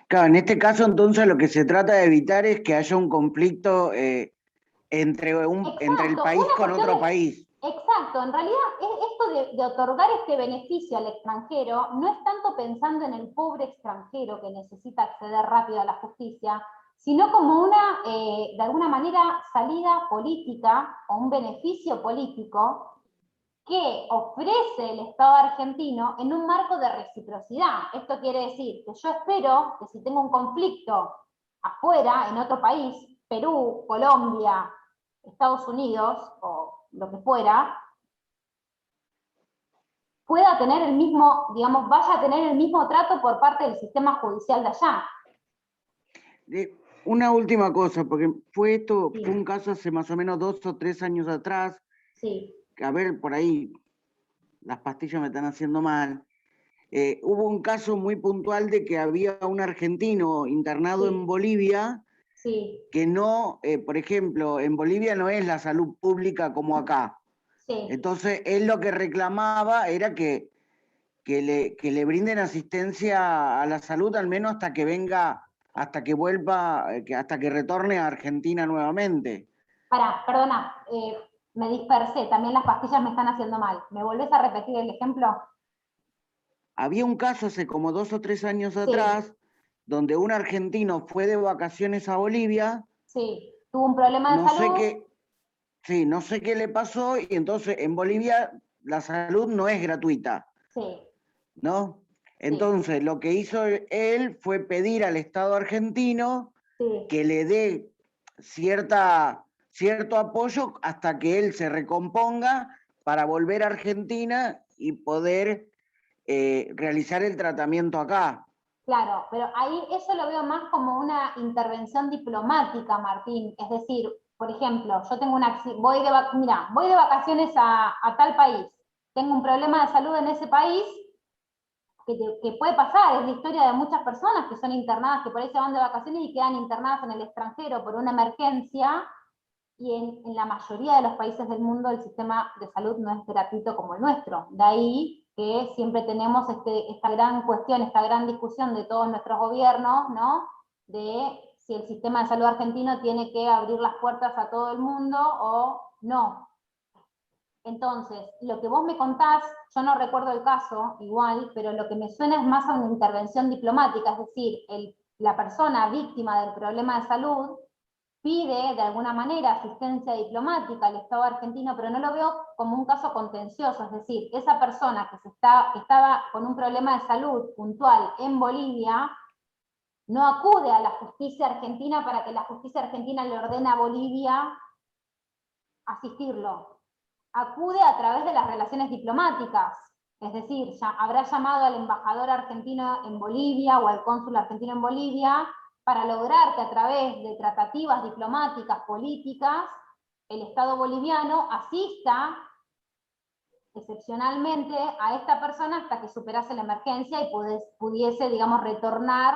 [SPEAKER 5] Claro, en este caso entonces lo que se trata de evitar es que haya un conflicto entre el país con otro país.
[SPEAKER 3] Exacto, en realidad esto de otorgar este beneficio al extranjero no es tanto pensando en el pobre extranjero que necesita acceder rápido a la justicia, sino como una, de alguna manera, salida política o un beneficio político que ofrece el Estado argentino en un marco de reciprocidad. Esto quiere decir que yo espero que si tengo un conflicto afuera, en otro país, Perú, Colombia, Estados Unidos o lo que fuera, pueda tener el mismo, digamos, vaya a tener el mismo trato por parte del sistema judicial de allá.
[SPEAKER 5] Una última cosa, porque fue un caso hace más o menos 2 o 3 años atrás.
[SPEAKER 3] Sí.
[SPEAKER 5] A ver, por ahí las pastillas me están haciendo mal. Hubo un caso muy puntual de que había un argentino internado en Bolivia, que no, por ejemplo, en Bolivia no es la salud pública como acá. Entonces, él lo que reclamaba era que que le brinden asistencia a la salud, al menos hasta que venga, hasta que vuelva, hasta que retorne a Argentina nuevamente.
[SPEAKER 3] Perdona, me dispersé, también las pastillas me están haciendo mal. ¿Me volvés a repetir el ejemplo?
[SPEAKER 5] Había un caso hace como 2 o 3 años atrás, donde un argentino fue de vacaciones a Bolivia.
[SPEAKER 3] Sí, tuvo un problema de salud.
[SPEAKER 5] No sé qué le pasó, y entonces en Bolivia la salud no es gratuita. Sí. ¿No? Entonces, lo que hizo él fue pedir al Estado argentino que le dé cierto apoyo hasta que él se recomponga para volver a Argentina y poder realizar el tratamiento acá. Claro, pero ahí eso lo veo más como una intervención diplomática, Martín. Es decir, por ejemplo, yo tengo voy de vacaciones a tal país, tengo un problema de salud en ese país, que puede pasar, es la historia de muchas personas que son internadas, que por ahí se van de vacaciones y quedan internadas en el extranjero por una emergencia, y en la mayoría de los países del mundo el sistema de salud no es gratuito como el nuestro. De ahí que siempre tenemos esta gran cuestión, esta gran discusión de todos nuestros gobiernos, ¿no? De si el sistema de salud argentino tiene que abrir las puertas a todo el mundo o no. Entonces, lo que vos me contás, yo no recuerdo el caso igual, pero lo que me suena es más a una intervención diplomática, es decir, la persona víctima del problema de salud pide de alguna manera asistencia diplomática al Estado argentino, pero no lo veo como un caso contencioso, es decir, esa persona que estaba con un problema de salud puntual en Bolivia, no acude a la justicia argentina para que la justicia argentina le ordene a Bolivia asistirlo. Acude a través de las relaciones diplomáticas, es decir, habrá llamado al embajador argentino en Bolivia o al cónsul argentino en Bolivia para lograr que a través de tratativas diplomáticas, políticas, el Estado boliviano asista excepcionalmente a esta persona hasta que superase la emergencia y pudiese, digamos, retornar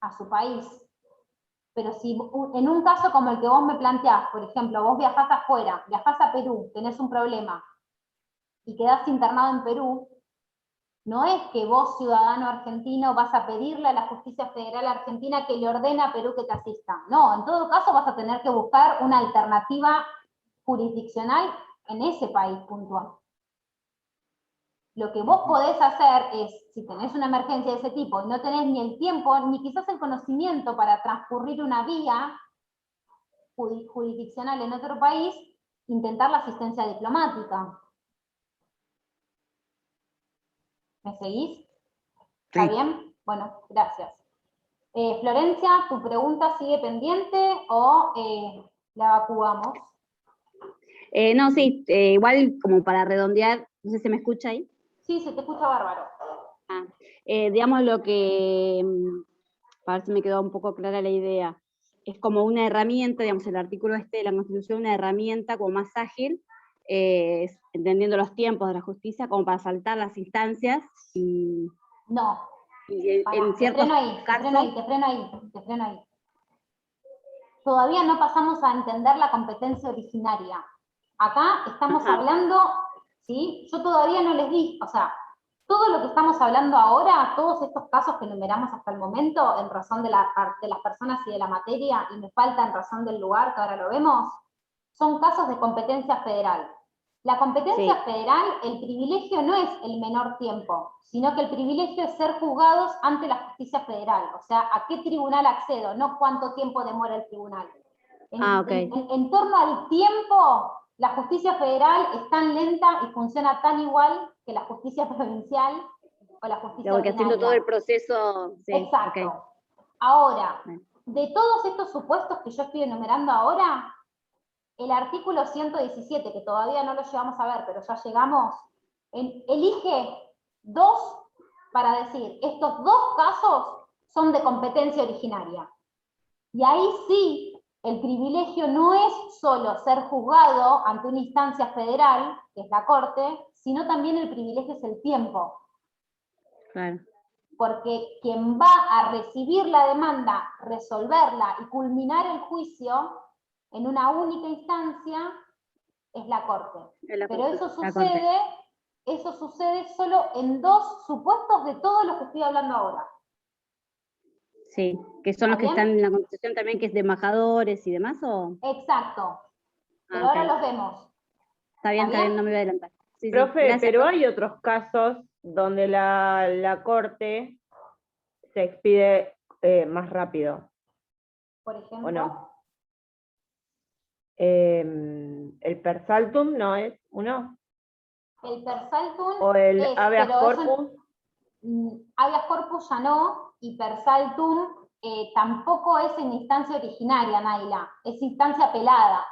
[SPEAKER 5] a su país. Pero si en un caso como el que vos me planteás, por ejemplo, vos viajás afuera, viajás a Perú, tenés un problema y quedás internado en Perú, no es que vos, ciudadano argentino, vas a pedirle a la justicia federal argentina que le ordene a Perú que te asista. No, en todo caso vas a tener que buscar una alternativa jurisdiccional en ese país puntual. Lo que vos podés hacer es, si tenés una emergencia de ese tipo y no tenés ni el tiempo, ni quizás el conocimiento para transcurrir una vía jurisdiccional en otro país, intentar la asistencia diplomática. ¿Me seguís? ¿Está Sí.
[SPEAKER 3] bien? Bueno, gracias. Florencia, ¿tu pregunta sigue pendiente o la evacuamos?
[SPEAKER 6] No, sí, igual como para redondear, no sé si me escucha ahí.
[SPEAKER 3] Sí, se te escucha bárbaro.
[SPEAKER 6] Digamos lo que, para ver si me quedó un poco clara la idea, es como una herramienta, digamos, el artículo de la Constitución, una herramienta como más ágil, entendiendo los tiempos de la justicia, como para saltar las instancias y...
[SPEAKER 3] No.
[SPEAKER 6] Y en ciertos casos...
[SPEAKER 3] Te freno ahí. Todavía no pasamos a entender la competencia originaria. Acá estamos hablando, ¿sí? Yo todavía no les di, o sea, todo lo que estamos hablando ahora, todos estos casos que enumeramos hasta el momento, en razón de las personas y de la materia, y me falta en razón del lugar, que ahora lo vemos, son casos de competencia federal. La competencia federal, el privilegio no es el menor tiempo, sino que el privilegio es ser juzgados ante la justicia federal. O sea, ¿a qué tribunal accedo? No cuánto tiempo demora el tribunal. En torno al tiempo, la justicia federal es tan lenta y funciona tan igual que la justicia provincial o la justicia ordinaria.
[SPEAKER 6] Haciendo todo el proceso...
[SPEAKER 3] Exacto. Ahora, de todos estos supuestos que yo estoy enumerando ahora, el artículo 117, que todavía no lo llevamos a ver, pero ya llegamos, elige dos para decir, estos dos casos son de competencia originaria. Y ahí sí, el privilegio no es solo ser juzgado ante una instancia federal, que es la Corte, sino también el privilegio es el tiempo.
[SPEAKER 6] Claro.
[SPEAKER 3] Porque quien va a recibir la demanda, resolverla y culminar el juicio en una única instancia es la Corte. Pero eso sucede eso sucede solo en 2 supuestos de todos los que estoy hablando ahora.
[SPEAKER 6] Sí, que son los que
[SPEAKER 3] ¿Está
[SPEAKER 6] están
[SPEAKER 3] bien?
[SPEAKER 6] en la Constitución también, que es de embajadores y demás, ¿o?
[SPEAKER 3] Exacto. Pero
[SPEAKER 6] Ah,
[SPEAKER 3] ahora
[SPEAKER 6] ok.
[SPEAKER 3] los vemos.
[SPEAKER 6] Está bien,
[SPEAKER 3] ¿Está bien?
[SPEAKER 6] no me voy a adelantar. Sí, sí,
[SPEAKER 4] Profe,
[SPEAKER 6] gracias,
[SPEAKER 4] pero
[SPEAKER 6] profe.
[SPEAKER 4] hay otros casos donde la Corte se expide más rápido,
[SPEAKER 3] Por
[SPEAKER 4] ¿o
[SPEAKER 3] ejemplo.
[SPEAKER 4] no? El per saltum no es uno.
[SPEAKER 3] El per saltum
[SPEAKER 4] O el
[SPEAKER 3] es,
[SPEAKER 4] habeas
[SPEAKER 3] pero eso,
[SPEAKER 4] corpus.
[SPEAKER 3] habeas corpus ya no, y per saltum tampoco es en instancia originaria, Naila, es instancia apelada.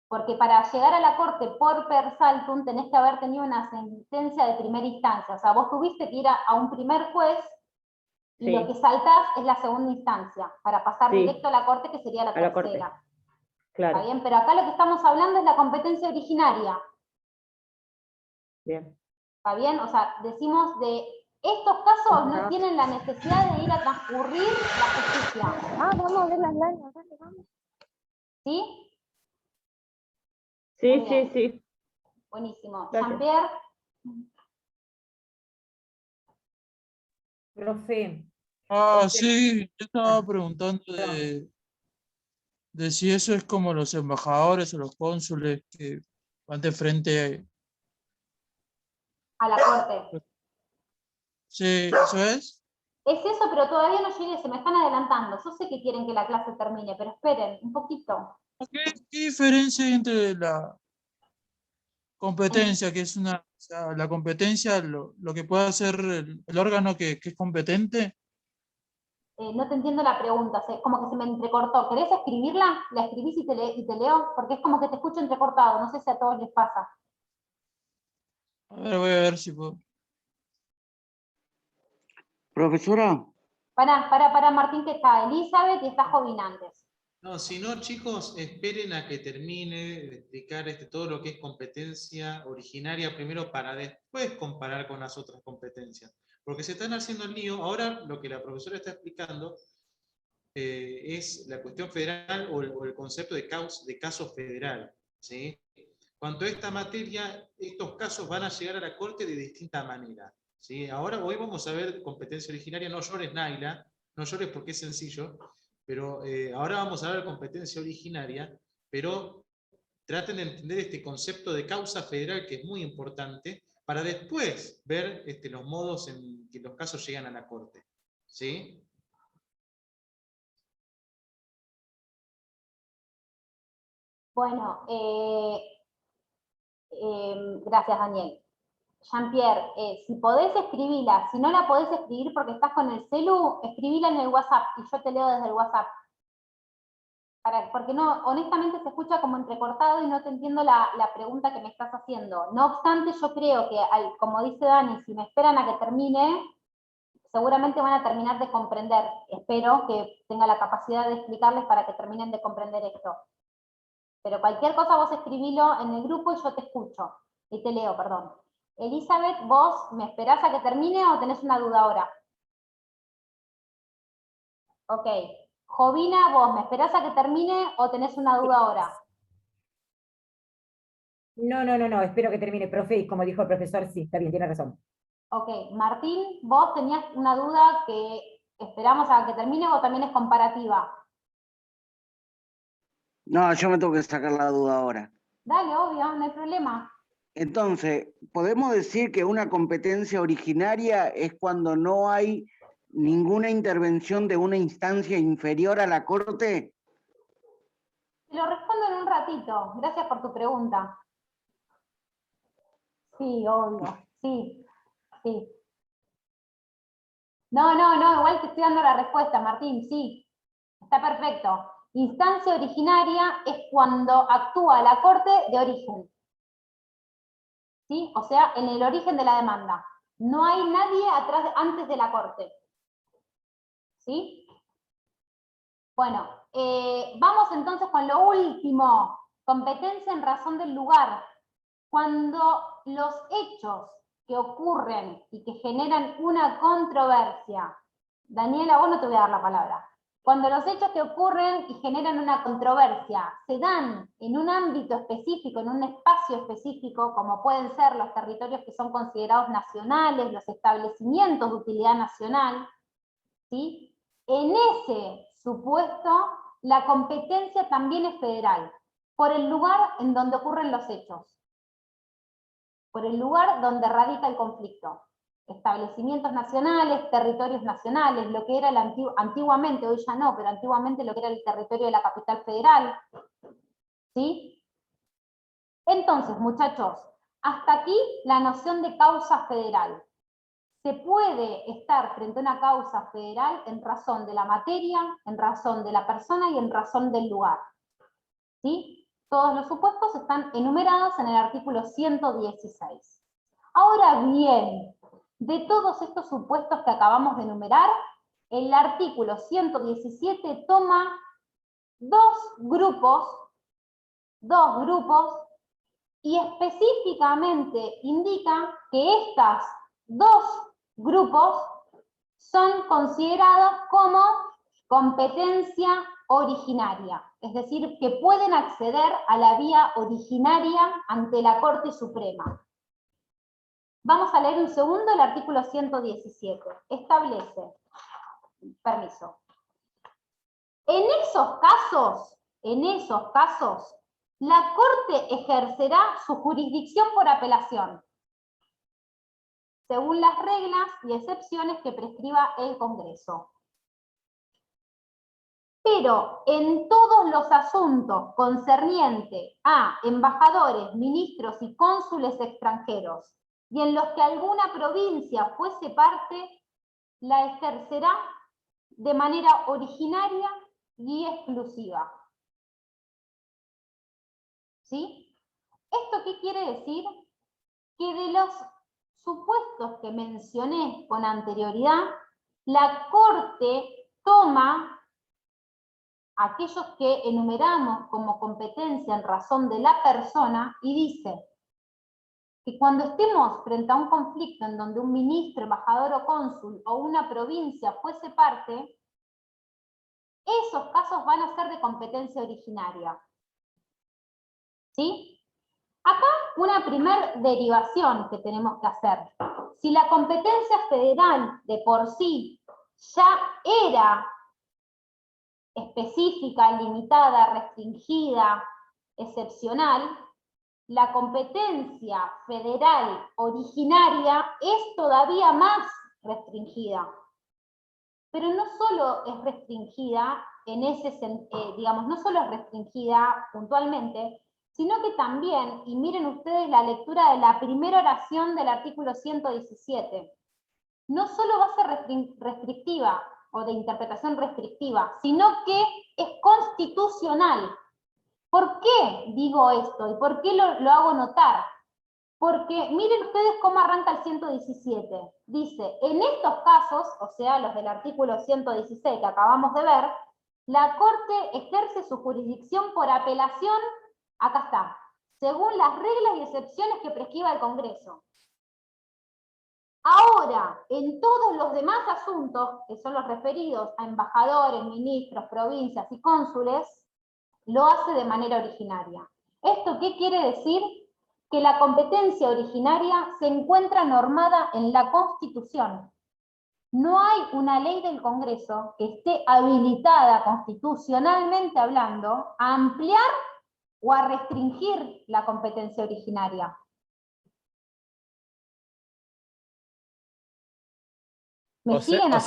[SPEAKER 3] Porque para llegar a la corte por per saltum tenés que haber tenido una sentencia de primera instancia. O sea, vos tuviste que ir a un primer juez y
[SPEAKER 4] Sí.
[SPEAKER 3] lo que saltás es la segunda instancia, para pasar
[SPEAKER 4] Sí.
[SPEAKER 3] directo a la corte, que sería la
[SPEAKER 4] A la corte.
[SPEAKER 3] tercera.
[SPEAKER 4] Claro.
[SPEAKER 3] ¿Está bien? Pero acá lo que estamos hablando es la competencia originaria.
[SPEAKER 4] Bien.
[SPEAKER 3] ¿Está bien? O sea, decimos de estos casos no tienen la necesidad de ir a transcurrir la justicia.
[SPEAKER 7] Ah, vamos a ver las láminas, dale, vamos.
[SPEAKER 3] ¿Sí?
[SPEAKER 4] Sí,
[SPEAKER 3] Muy
[SPEAKER 4] sí,
[SPEAKER 3] bien.
[SPEAKER 4] sí.
[SPEAKER 3] Buenísimo.
[SPEAKER 4] Gracias.
[SPEAKER 3] Jean-Pierre.
[SPEAKER 8] Profe.
[SPEAKER 9] Sí, yo estaba preguntando de si eso es como los embajadores o los cónsules que van de frente.
[SPEAKER 3] A la corte.
[SPEAKER 9] Sí, ¿eso es?
[SPEAKER 3] Es eso, pero todavía no llegué, se me están adelantando. Yo sé que quieren que la clase termine, pero esperen un poquito.
[SPEAKER 9] ¿Qué diferencia hay entre la competencia, que es o sea, la competencia, lo que puede hacer el órgano que es competente?
[SPEAKER 3] No te entiendo la pregunta, como que se me entrecortó. ¿Querés escribirla? ¿La escribís y te leo? Porque es como que te escucho entrecortado, no sé si a todos les pasa.
[SPEAKER 9] A ver, voy a ver si puedo.
[SPEAKER 5] Profesora.
[SPEAKER 3] Para Martín, que está Elizabeth y está Jovin antes.
[SPEAKER 10] No, si no, chicos, esperen a que termine de explicar todo lo que es competencia originaria primero para después comparar con las otras competencias. Porque se están haciendo el lío. Ahora lo que la profesora está explicando es la cuestión federal o el concepto de caso federal. ¿Sí? Cuanto a esta materia, estos casos van a llegar a la Corte de distinta manera. ¿Sí? Hoy vamos a ver competencia originaria. No llores, Naila, no llores porque es sencillo. Pero ahora vamos a ver competencia originaria, pero traten de entender este concepto de causa federal, que es muy importante, para después ver los modos en que los casos llegan a la Corte. ¿Sí?
[SPEAKER 3] Bueno, gracias, Daniel. Jean-Pierre, si podés escribirla, si no la podés escribir porque estás con el celu, escribila en el WhatsApp y yo te leo desde el WhatsApp. Porque no, honestamente se escucha como entrecortado y no te entiendo la pregunta que me estás haciendo. No obstante, yo creo que, como dice Dani, si me esperan a que termine, seguramente van a terminar de comprender. Espero que tenga la capacidad de explicarles para que terminen de comprender esto. Pero cualquier cosa vos escribilo en el grupo y yo te escucho. Y te leo, perdón. Elizabeth, ¿vos me esperás a que termine o tenés una duda ahora? Ok. Jovina, ¿vos me esperás a que termine o tenés una duda ahora?
[SPEAKER 8] No, espero que termine, profe, y como dijo el profesor, sí, está bien, tiene razón.
[SPEAKER 3] Ok. Martín, ¿vos tenías una duda que esperamos a que termine o también es comparativa?
[SPEAKER 5] No, yo me tengo que sacar la duda ahora.
[SPEAKER 3] Dale, obvio, no hay problema.
[SPEAKER 5] Entonces, ¿podemos decir que una competencia originaria es cuando no hay ninguna intervención de una instancia inferior a la Corte?
[SPEAKER 3] Te lo respondo en un ratito. Gracias por tu pregunta. Sí, obvio. Sí, sí. No, igual te estoy dando la respuesta, Martín, sí. Está perfecto. Instancia originaria es cuando actúa la Corte de origen. ¿Sí? O sea, en el origen de la demanda. No hay nadie antes de la Corte. ¿Sí? Bueno, vamos entonces con lo último. Competencia en razón del lugar. Cuando los hechos que ocurren y que generan una controversia. Daniela, vos no te voy a dar la palabra. Cuando los hechos que ocurren y generan una controversia se dan en un ámbito específico, en un espacio específico, como pueden ser los territorios que son considerados nacionales, los establecimientos de utilidad nacional, ¿sí? En ese supuesto, la competencia también es federal, por el lugar en donde ocurren los hechos, por el lugar donde radica el conflicto. Establecimientos nacionales, territorios nacionales, lo que era antiguamente, hoy ya no, pero antiguamente lo que era el territorio de la capital federal. ¿Sí? Entonces, muchachos, hasta aquí la noción de causa federal. Se puede estar frente a una causa federal en razón de la materia, en razón de la persona y en razón del lugar. ¿Sí? Todos los supuestos están enumerados en el artículo 116. Ahora bien, de todos estos supuestos que acabamos de enumerar, el artículo 117 toma dos grupos, y específicamente indica que estos dos grupos son considerados como competencia originaria, es decir, que pueden acceder a la vía originaria ante la Corte Suprema. Vamos a leer un segundo el artículo 117. Establece, permiso. En esos casos, la Corte ejercerá su jurisdicción por apelación, según las reglas y excepciones que prescriba el Congreso. Pero en todos los asuntos concernientes a embajadores, ministros y cónsules extranjeros, y en los que alguna provincia fuese parte, la ejercerá de manera originaria y exclusiva. ¿Sí? ¿Esto qué quiere decir? Que de los supuestos que mencioné con anterioridad, la Corte toma aquellos que enumeramos como competencia en razón de la persona y dice que cuando estemos frente a un conflicto en donde un ministro, embajador o cónsul o una provincia fuese parte, esos casos van a ser de competencia originaria. ¿Sí? Acá una primer derivación que tenemos que hacer. Si la competencia federal de por sí ya era específica, limitada, restringida, excepcional, la competencia federal originaria es todavía más restringida. Pero no solo es restringida en ese sentido, digamos, no solo es restringida puntualmente, sino que también, y miren ustedes la lectura de la primera oración del artículo 117, no solo va a ser restrictiva o de interpretación restrictiva, sino que es constitucional. ¿Por qué digo esto? ¿Y por qué lo hago notar? Porque miren ustedes cómo arranca el 117. Dice, en estos casos, o sea, los del artículo 116 que acabamos de ver, la Corte ejerce su jurisdicción por apelación, acá está, según las reglas y excepciones que prescriba el Congreso. Ahora, en todos los demás asuntos, que son los referidos a embajadores, ministros, provincias y cónsules, lo hace de manera originaria. ¿Esto qué quiere decir? Que la competencia originaria se encuentra normada en la Constitución. No hay una ley del Congreso que esté habilitada constitucionalmente hablando a ampliar o a restringir la competencia originaria. ¿Me siguen acá?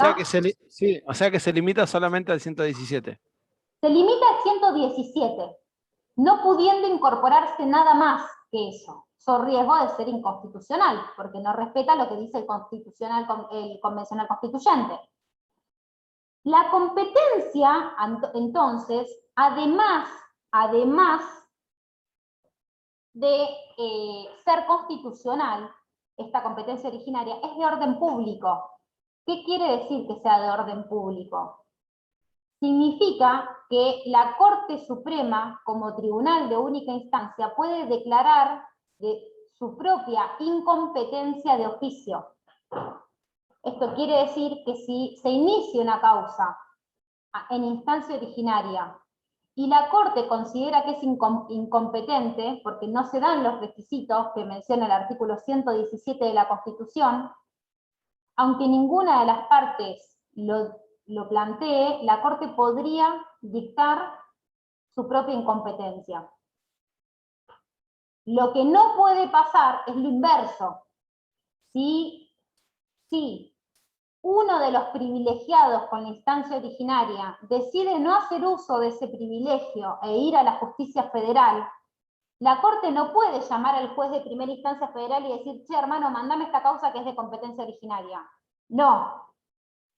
[SPEAKER 2] O sea que se limita solamente al 117.
[SPEAKER 3] Se limita al 117, no pudiendo incorporarse nada más que eso. So riesgo de ser inconstitucional, porque no respeta lo que dice el convencional constituyente. La competencia, entonces, además de ser constitucional, esta competencia originaria es de orden público. ¿Qué quiere decir que sea de orden público? Significa que la Corte Suprema, como tribunal de única instancia, puede declarar su propia incompetencia de oficio. Esto quiere decir que si se inicia una causa en instancia originaria y la Corte considera que es incompetente porque no se dan los requisitos que menciona el artículo 117 de la Constitución, aunque ninguna de las partes lo plantee, la Corte podría dictar su propia incompetencia. Lo que no puede pasar es lo inverso. Si uno de los privilegiados con la instancia originaria decide no hacer uso de ese privilegio e ir a la justicia federal, la Corte no puede llamar al juez de primera instancia federal y decir, che, hermano, mandame esta causa que es de competencia originaria. No.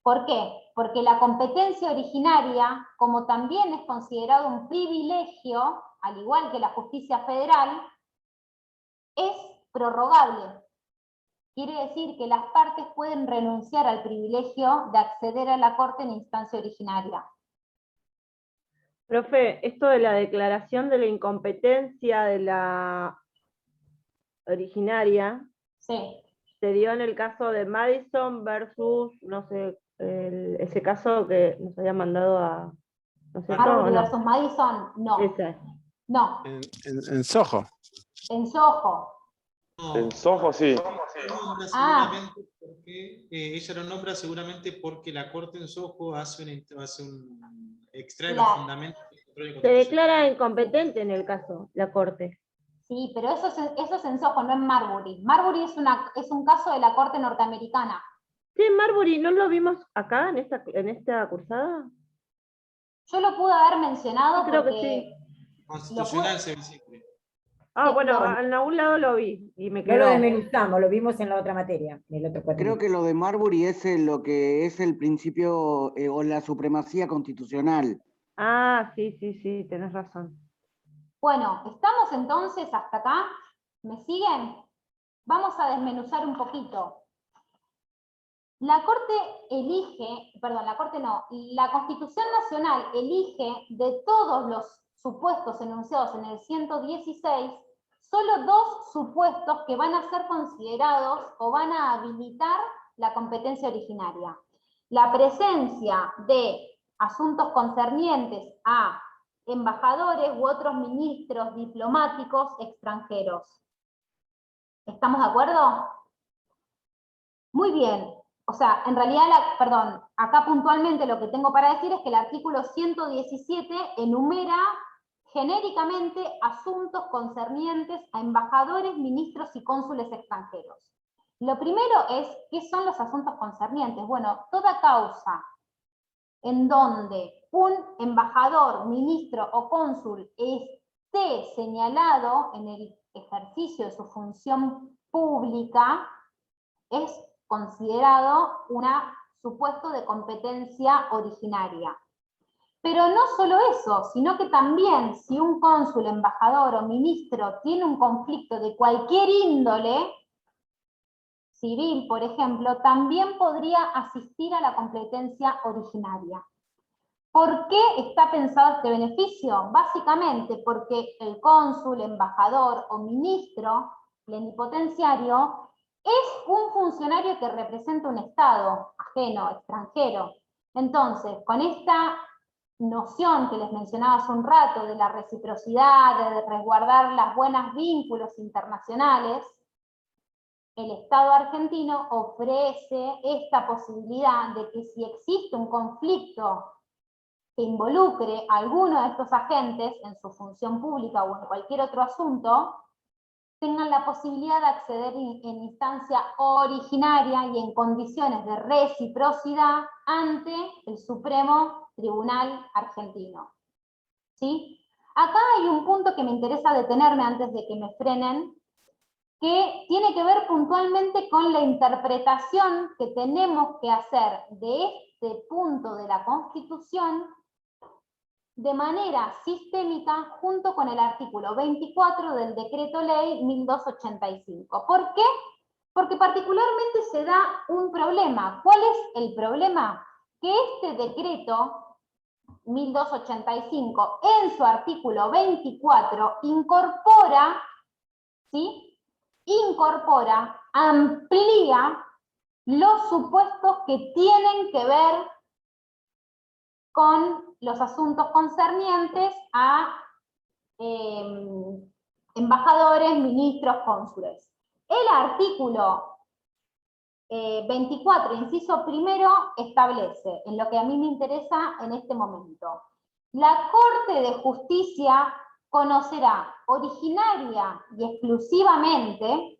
[SPEAKER 3] ¿Por qué? Porque la competencia originaria, como también es considerado un privilegio, al igual que la justicia federal, es prorrogable. Quiere decir que las partes pueden renunciar al privilegio de acceder a la Corte en instancia originaria.
[SPEAKER 4] Profe, esto de la declaración de la incompetencia de la originaria,
[SPEAKER 3] sí,
[SPEAKER 4] se dio en el caso de Madison versus, no sé, ese caso que nos había mandado a... ¿no sé
[SPEAKER 3] Marbury versus Madison, no.
[SPEAKER 4] Esa.
[SPEAKER 3] No.
[SPEAKER 2] En Soho.
[SPEAKER 3] En Soho.
[SPEAKER 10] No.
[SPEAKER 11] En Soho sí.
[SPEAKER 10] Porque, ella lo nombra seguramente porque la Corte en Soho extrae los fundamentos.
[SPEAKER 4] Se declara incompetente en el caso, la Corte.
[SPEAKER 3] Sí, pero eso es en Soho, no en Marbury. Marbury es un caso de la Corte norteamericana.
[SPEAKER 4] Sí, Marbury, ¿no lo vimos acá en esta cursada?
[SPEAKER 3] Yo lo pude haber mencionado
[SPEAKER 4] creo
[SPEAKER 3] porque...
[SPEAKER 4] que sí.
[SPEAKER 10] Constitucional se visible.
[SPEAKER 4] Ah, bueno, en algún lado lo vi y me quedó.
[SPEAKER 8] No lo desmenuzamos, lo vimos en la otra materia, en el otro cuaderno.
[SPEAKER 5] Creo que lo de Marbury es lo que es el principio o la supremacía constitucional.
[SPEAKER 4] Ah, sí, tenés razón.
[SPEAKER 3] Bueno, ¿estamos entonces hasta acá? ¿Me siguen? Vamos a desmenuzar un poquito. La Corte la Constitución Nacional elige de todos los supuestos enunciados en el 116, solo 2 supuestos que van a ser considerados o van a habilitar la competencia originaria. La presencia de asuntos concernientes a embajadores u otros ministros diplomáticos extranjeros. ¿Estamos de acuerdo? Muy bien. O sea, en realidad, acá puntualmente lo que tengo para decir es que el artículo 117 enumera genéricamente asuntos concernientes a embajadores, ministros y cónsules extranjeros. Lo primero es, ¿qué son los asuntos concernientes? Bueno, toda causa en donde un embajador, ministro o cónsul esté señalado en el ejercicio de su función pública es considerado un supuesto de competencia originaria. Pero no solo eso, sino que también si un cónsul, embajador o ministro tiene un conflicto de cualquier índole, civil, por ejemplo, también podría asistir a la competencia originaria. ¿Por qué está pensado este beneficio? Básicamente porque el cónsul, embajador o ministro plenipotenciario es un funcionario que representa un Estado ajeno, extranjero. Entonces, con esta noción que les mencionaba hace un rato de la reciprocidad, de resguardar los buenos vínculos internacionales, el Estado argentino ofrece esta posibilidad de que si existe un conflicto que involucre a alguno de estos agentes en su función pública o en cualquier otro asunto, tengan la posibilidad de acceder en instancia originaria y en condiciones de reciprocidad ante el Supremo Tribunal Argentino. ¿Sí? Acá hay un punto que me interesa detenerme antes de que me frenen, que tiene que ver puntualmente con la interpretación que tenemos que hacer de este punto de la Constitución de manera sistémica junto con el artículo 24 del Decreto Ley 1285. ¿Por qué? Porque particularmente se da un problema. ¿Cuál es el problema? Que este decreto 1285 en su artículo 24 incorpora, amplía los supuestos que tienen que ver con los asuntos concernientes a embajadores, ministros, cónsules. El artículo 24, inciso primero, establece, en lo que a mí me interesa en este momento, la Corte de Justicia conocerá originaria y exclusivamente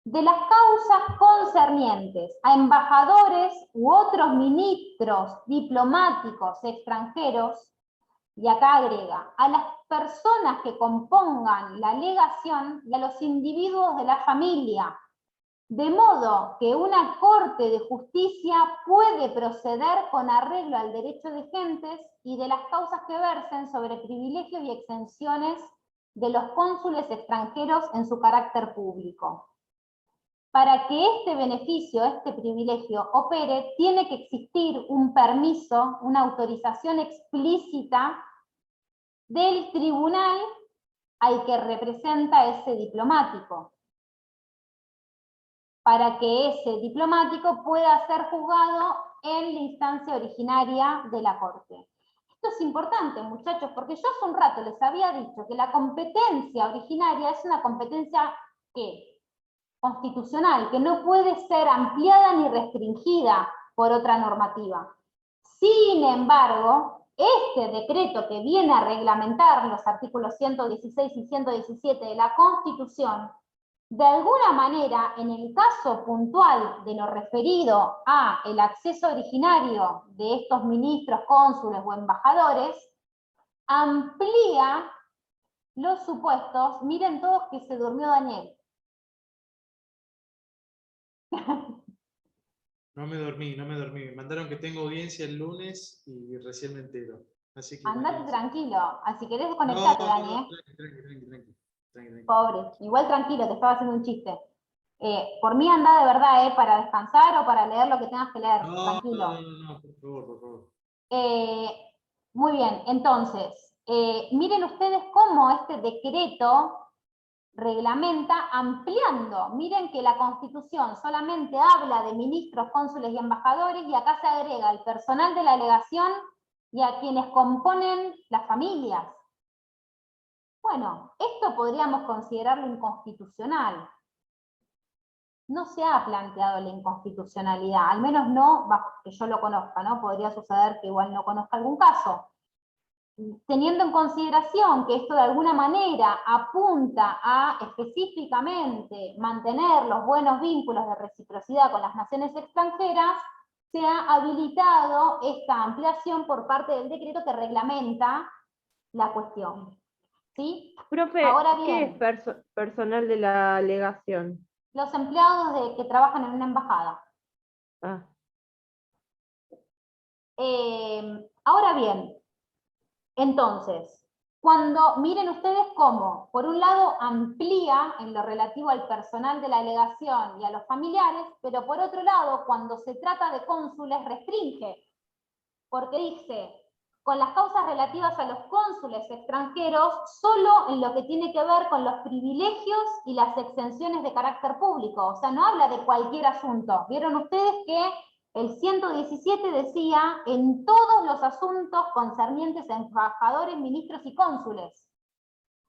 [SPEAKER 3] de las causas concernientes a embajadores u otros ministros diplomáticos extranjeros, y acá agrega, a las personas que compongan la legación y a los individuos de la familia, de modo que una Corte de Justicia puede proceder con arreglo al derecho de gentes y de las causas que versen sobre privilegios y exenciones de los cónsules extranjeros en su carácter público. Para que este beneficio, este privilegio opere, tiene que existir un permiso, una autorización explícita del tribunal al que representa ese diplomático, para que ese diplomático pueda ser juzgado en la instancia originaria de la Corte. Esto es importante, muchachos, porque yo hace un rato les había dicho que la competencia originaria es una competencia constitucional, que no puede ser ampliada ni restringida por otra normativa. Sin embargo, este decreto que viene a reglamentar los artículos 116 y 117 de la Constitución, de alguna manera, en el caso puntual de lo referido a el acceso originario de estos ministros, cónsules o embajadores, amplía los supuestos. Miren todos que se durmió Daniel.
[SPEAKER 10] No me dormí. Me mandaron que tengo audiencia el lunes y recién me entero. Así que
[SPEAKER 3] andate tranquilo. Si querés desconectate, Dani.
[SPEAKER 10] Tranqui.
[SPEAKER 3] Pobre. Igual tranquilo, te estaba haciendo un chiste. Por mí anda de verdad, para descansar o para leer lo que tengas que leer. Tranquilo.
[SPEAKER 10] No, por favor.
[SPEAKER 3] Muy bien, entonces, miren ustedes cómo este decreto reglamenta ampliando. Miren que la Constitución solamente habla de ministros, cónsules y embajadores, y acá se agrega el personal de la delegación y a quienes componen las familias. Bueno, esto podríamos considerarlo inconstitucional. No se ha planteado la inconstitucionalidad, al menos no bajo que yo lo conozca, ¿no? Podría suceder que igual no conozca algún caso. Teniendo en consideración que esto de alguna manera apunta a específicamente mantener los buenos vínculos de reciprocidad con las naciones extranjeras, se ha habilitado esta ampliación por parte del decreto que reglamenta la cuestión. ¿Sí?
[SPEAKER 4] Profe,
[SPEAKER 3] ahora bien,
[SPEAKER 4] ¿qué es personal de la legación?
[SPEAKER 3] Los empleados que trabajan en una embajada. Ahora bien, entonces, miren ustedes cómo, por un lado amplía en lo relativo al personal de la delegación y a los familiares, pero por otro lado, cuando se trata de cónsules, restringe, porque dice, con las causas relativas a los cónsules extranjeros, solo en lo que tiene que ver con los privilegios y las exenciones de carácter público, o sea, no habla de cualquier asunto. Vieron ustedes que el 117 decía en todos los asuntos concernientes a embajadores, ministros y cónsules.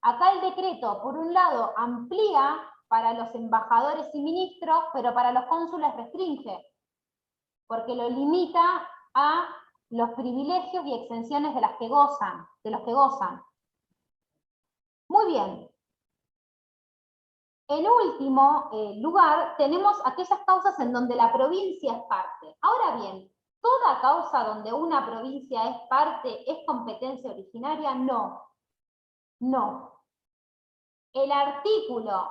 [SPEAKER 3] Acá el decreto, por un lado, amplía para los embajadores y ministros, pero para los cónsules restringe, porque lo limita a los privilegios y exenciones de los que gozan. Muy bien. En último lugar, tenemos aquellas causas en donde la provincia es parte. Ahora bien, ¿toda causa donde una provincia es parte es competencia originaria? No. No. El artículo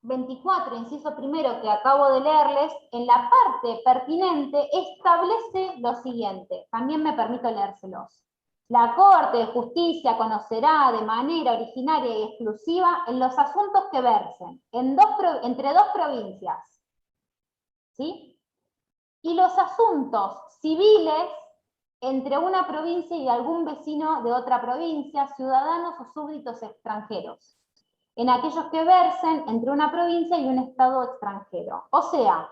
[SPEAKER 3] 24, inciso primero, que acabo de leerles, en la parte pertinente establece lo siguiente. También me permito leérselos. La Corte de Justicia conocerá de manera originaria y exclusiva en los asuntos que versen entre dos provincias, ¿sí? Y los asuntos civiles entre una provincia y algún vecino de otra provincia, ciudadanos o súbditos extranjeros, en aquellos que versen entre una provincia y un estado extranjero. O sea,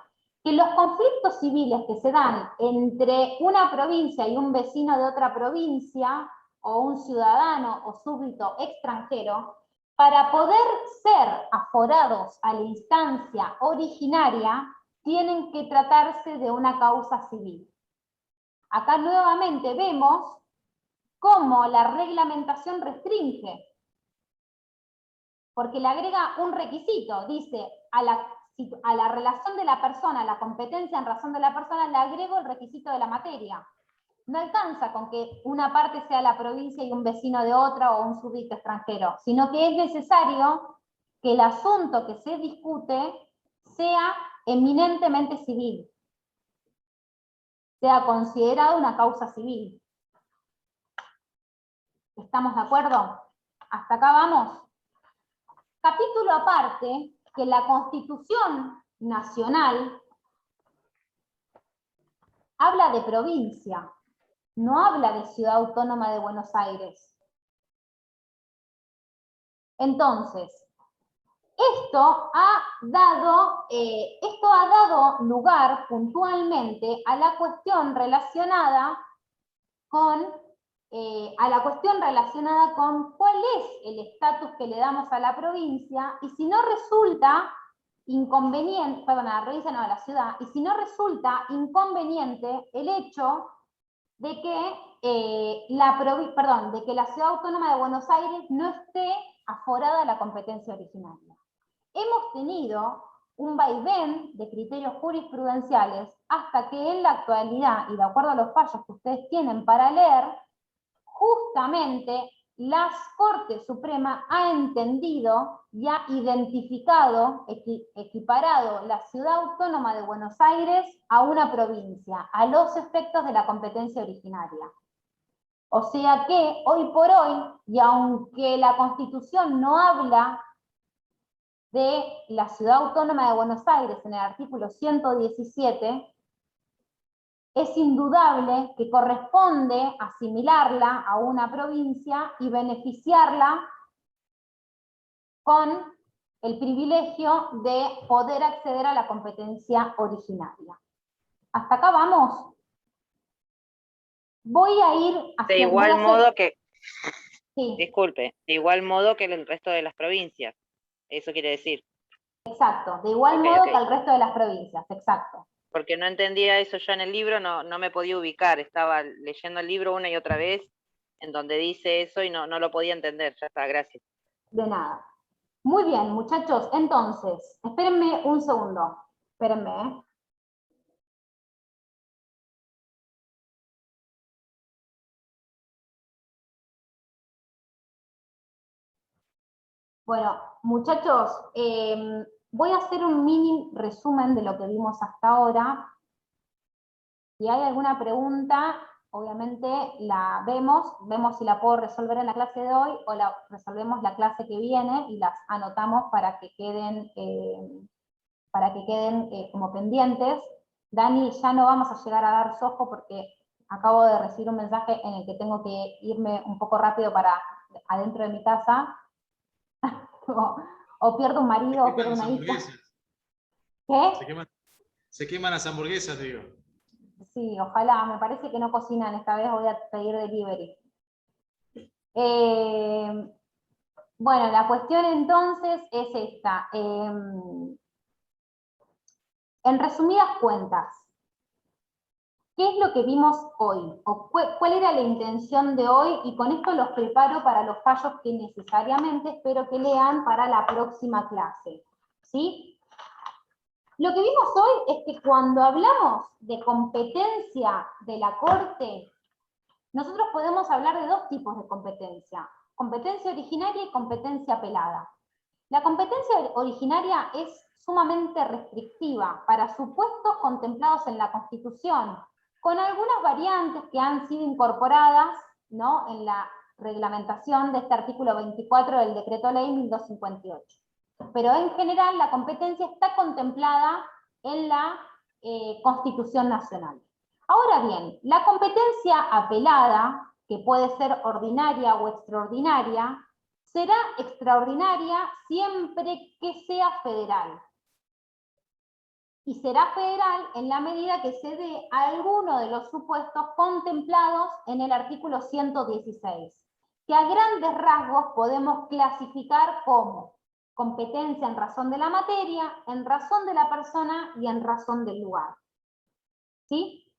[SPEAKER 3] que los conflictos civiles que se dan entre una provincia y un vecino de otra provincia, o un ciudadano o súbdito extranjero, para poder ser aforados a la instancia originaria, tienen que tratarse de una causa civil. Acá nuevamente vemos cómo la reglamentación restringe, porque le agrega un requisito, dice, a la relación de la persona, a la competencia en razón de la persona, le agrego el requisito de la materia. No alcanza con que una parte sea la provincia y un vecino de otra o un súbdito extranjero, sino que es necesario que el asunto que se discute sea eminentemente civil, sea considerado una causa civil. ¿Estamos de acuerdo? ¿Hasta acá vamos? Capítulo aparte, que la Constitución Nacional habla de provincia, no habla de Ciudad Autónoma de Buenos Aires. Entonces, esto ha dado lugar puntualmente a la cuestión relacionada con cuál es el estatus que le damos a la provincia, y si no resulta inconveniente, perdón, a la provincia no, a la ciudad, y si no resulta inconveniente el hecho de que la Ciudad Autónoma de Buenos Aires no esté aforada a la competencia originaria. Hemos tenido un vaivén de criterios jurisprudenciales hasta que en la actualidad, y de acuerdo a los fallos que ustedes tienen para leer, justamente la Corte Suprema ha entendido y ha identificado, equiparado la Ciudad Autónoma de Buenos Aires a una provincia, a los efectos de la competencia originaria. O sea que, hoy por hoy, y aunque la Constitución no habla de la Ciudad Autónoma de Buenos Aires en el artículo 117, es indudable que corresponde asimilarla a una provincia y beneficiarla con el privilegio de poder acceder a la competencia originaria. ¿Hasta acá vamos? Voy a ir hacia...
[SPEAKER 11] De igual modo que...
[SPEAKER 3] Sí.
[SPEAKER 11] Disculpe, de igual modo que el resto de las provincias. Eso quiere decir.
[SPEAKER 3] Exacto, de igual modo que el resto de las provincias, exacto.
[SPEAKER 11] Porque no entendía eso yo en el libro, no me podía ubicar, estaba leyendo el libro una y otra vez, en donde dice eso y no lo podía entender. Ya está, gracias.
[SPEAKER 3] De nada. Muy bien, muchachos, entonces, espérenme un segundo, espérenme, Bueno, muchachos, voy a hacer un mini resumen de lo que vimos hasta ahora. Si hay alguna pregunta, obviamente la vemos si la puedo resolver en la clase de hoy o la resolvemos la clase que viene y las anotamos para que queden como pendientes. Dani, ya no vamos a llegar a dar sojo porque acabo de recibir un mensaje en el que tengo que irme un poco rápido para adentro de mi casa. O pierdo un marido o pierdo una hija. ¿Qué?
[SPEAKER 10] Se queman las hamburguesas, digo.
[SPEAKER 3] Sí, ojalá, me parece que no cocinan, esta vez voy a pedir delivery. Bueno, la cuestión entonces es esta. En resumidas cuentas, ¿qué es lo que vimos hoy? ¿O cuál era la intención de hoy? Y con esto los preparo para los fallos que necesariamente espero que lean para la próxima clase. ¿Sí? Lo que vimos hoy es que cuando hablamos de competencia de la Corte, nosotros podemos hablar de dos tipos de competencia. Competencia originaria y competencia apelada. La competencia originaria es sumamente restrictiva para supuestos contemplados en la Constitución, con algunas variantes que han sido incorporadas, ¿no?, en la reglamentación de este artículo 24 del Decreto Ley 1258. Pero en general la competencia está contemplada en la Constitución Nacional. Ahora bien, la competencia apelada, que puede ser ordinaria o extraordinaria, será extraordinaria siempre que sea federal. y será federal en la medida que se dé alguno de los supuestos contemplados en el artículo 116, que a grandes rasgos podemos clasificar como competencia en razón de la materia, en razón de la persona y en razón del lugar. ¿Sí?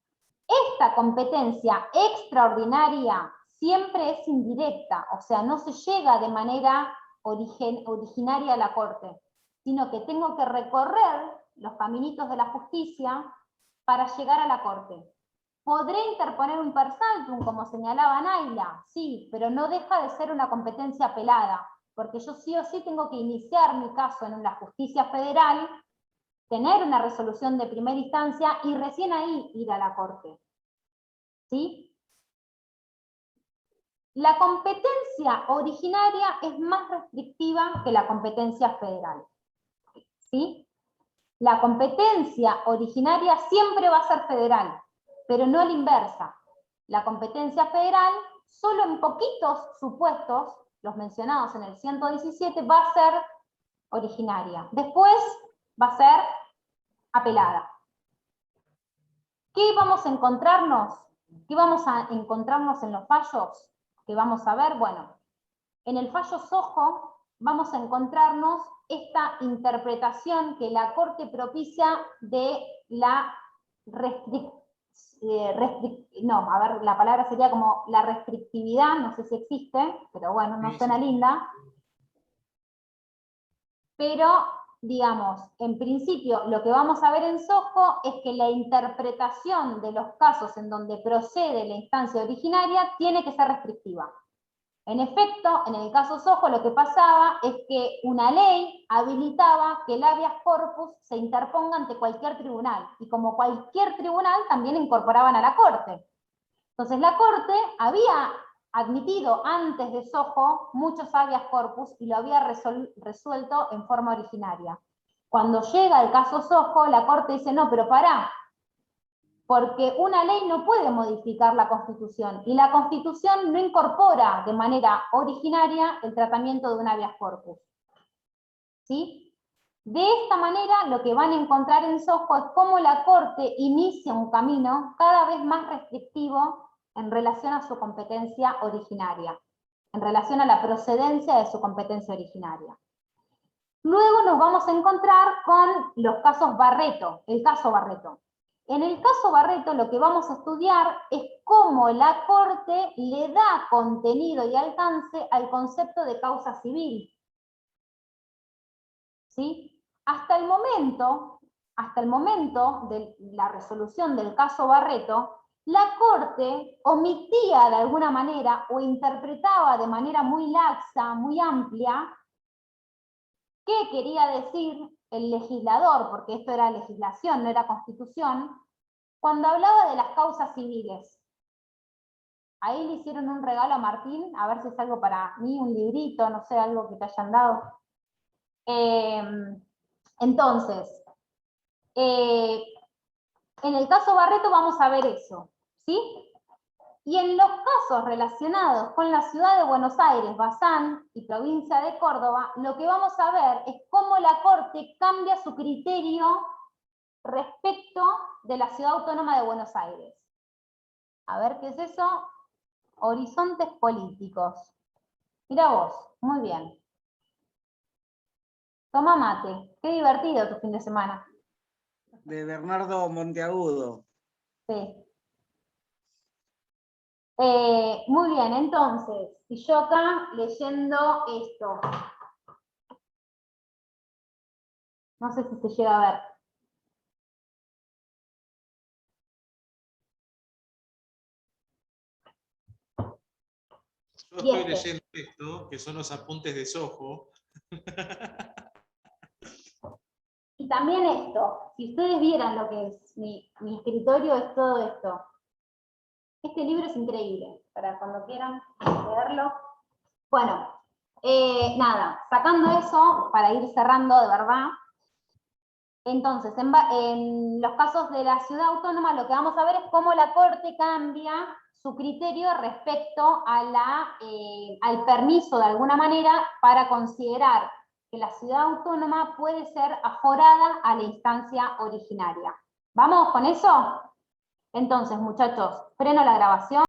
[SPEAKER 3] Esta competencia extraordinaria siempre es indirecta, o sea, no se llega de manera originaria a la Corte, sino que tengo que recorrer los caminitos de la justicia para llegar a la Corte. ¿Podré interponer un per saltum, como señalaba Naila? Sí, pero no deja de ser una competencia apelada, porque yo sí o sí tengo que iniciar mi caso en la justicia federal, tener una resolución de primera instancia y recién ahí ir a la Corte. ¿Sí? La competencia originaria es más restrictiva que la competencia federal. ¿Sí? La competencia originaria siempre va a ser federal, pero no la inversa. La competencia federal, solo en poquitos supuestos, los mencionados en el 117, va a ser originaria. Después va a ser apelada. ¿Qué vamos a encontrarnos? ¿Qué vamos a encontrarnos en los fallos? ¿Qué vamos a ver? Bueno, en el fallo Sojo vamos a encontrarnos esta interpretación que la Corte propicia de la la palabra sería como la restrictividad, no sé si existe, pero bueno, no suena linda. Pero, digamos, en principio lo que vamos a ver en Sojo es que la interpretación de los casos en donde procede la instancia originaria tiene que ser restrictiva. En efecto, en el caso Sojo lo que pasaba es que una ley habilitaba que el habeas corpus se interponga ante cualquier tribunal, y como cualquier tribunal también incorporaban a la Corte. Entonces la Corte había admitido antes de Sojo muchos habeas corpus y lo había resuelto en forma originaria. Cuando llega el caso Sojo, la Corte dice, no, pero pará, porque una ley no puede modificar la Constitución, y la Constitución no incorpora de manera originaria el tratamiento de un habeas corpus. ¿Sí? De esta manera, lo que van a encontrar en Sojo es cómo la Corte inicia un camino cada vez más restrictivo en relación a su competencia originaria, en relación a la procedencia de su competencia originaria. Luego nos vamos a encontrar con los casos Barreto, el caso Barreto. En el caso Barreto lo que vamos a estudiar es cómo la Corte le da contenido y alcance al concepto de causa civil. ¿Sí? Hasta el momento de la resolución del caso Barreto, la Corte omitía de alguna manera o interpretaba de manera muy laxa, muy amplia, qué quería decir el legislador, porque esto era legislación, no era constitución, cuando hablaba de las causas civiles. Ahí le hicieron un regalo a Martín, a ver si es algo para mí, un librito, no sé, algo que te hayan dado. Entonces, en el caso Barreto vamos a ver eso, ¿sí? Y en los casos relacionados con la ciudad de Buenos Aires, Bazán y provincia de Córdoba, lo que vamos a ver es cómo la Corte cambia su criterio respecto de la ciudad autónoma de Buenos Aires. A ver, ¿qué es eso? Horizontes políticos. Mira vos, muy bien. Toma mate, qué divertido tu fin de semana.
[SPEAKER 5] De Bernardo Monteagudo.
[SPEAKER 3] Sí. Muy bien, entonces, y yo acá leyendo esto. No sé si se llega a ver.
[SPEAKER 10] Yo estoy leyendo esto, que son los apuntes de Sojo.
[SPEAKER 3] Y también esto, si ustedes vieran lo que es mi escritorio, es todo esto. Este libro es increíble, para cuando quieran leerlo. Bueno, nada, sacando eso, para ir cerrando de verdad, entonces, en los casos de la ciudad autónoma, lo que vamos a ver es cómo la Corte cambia su criterio respecto a al permiso, de alguna manera, para considerar que la ciudad autónoma puede ser aforada a la instancia originaria. ¿Vamos con eso? Entonces, muchachos, freno la grabación.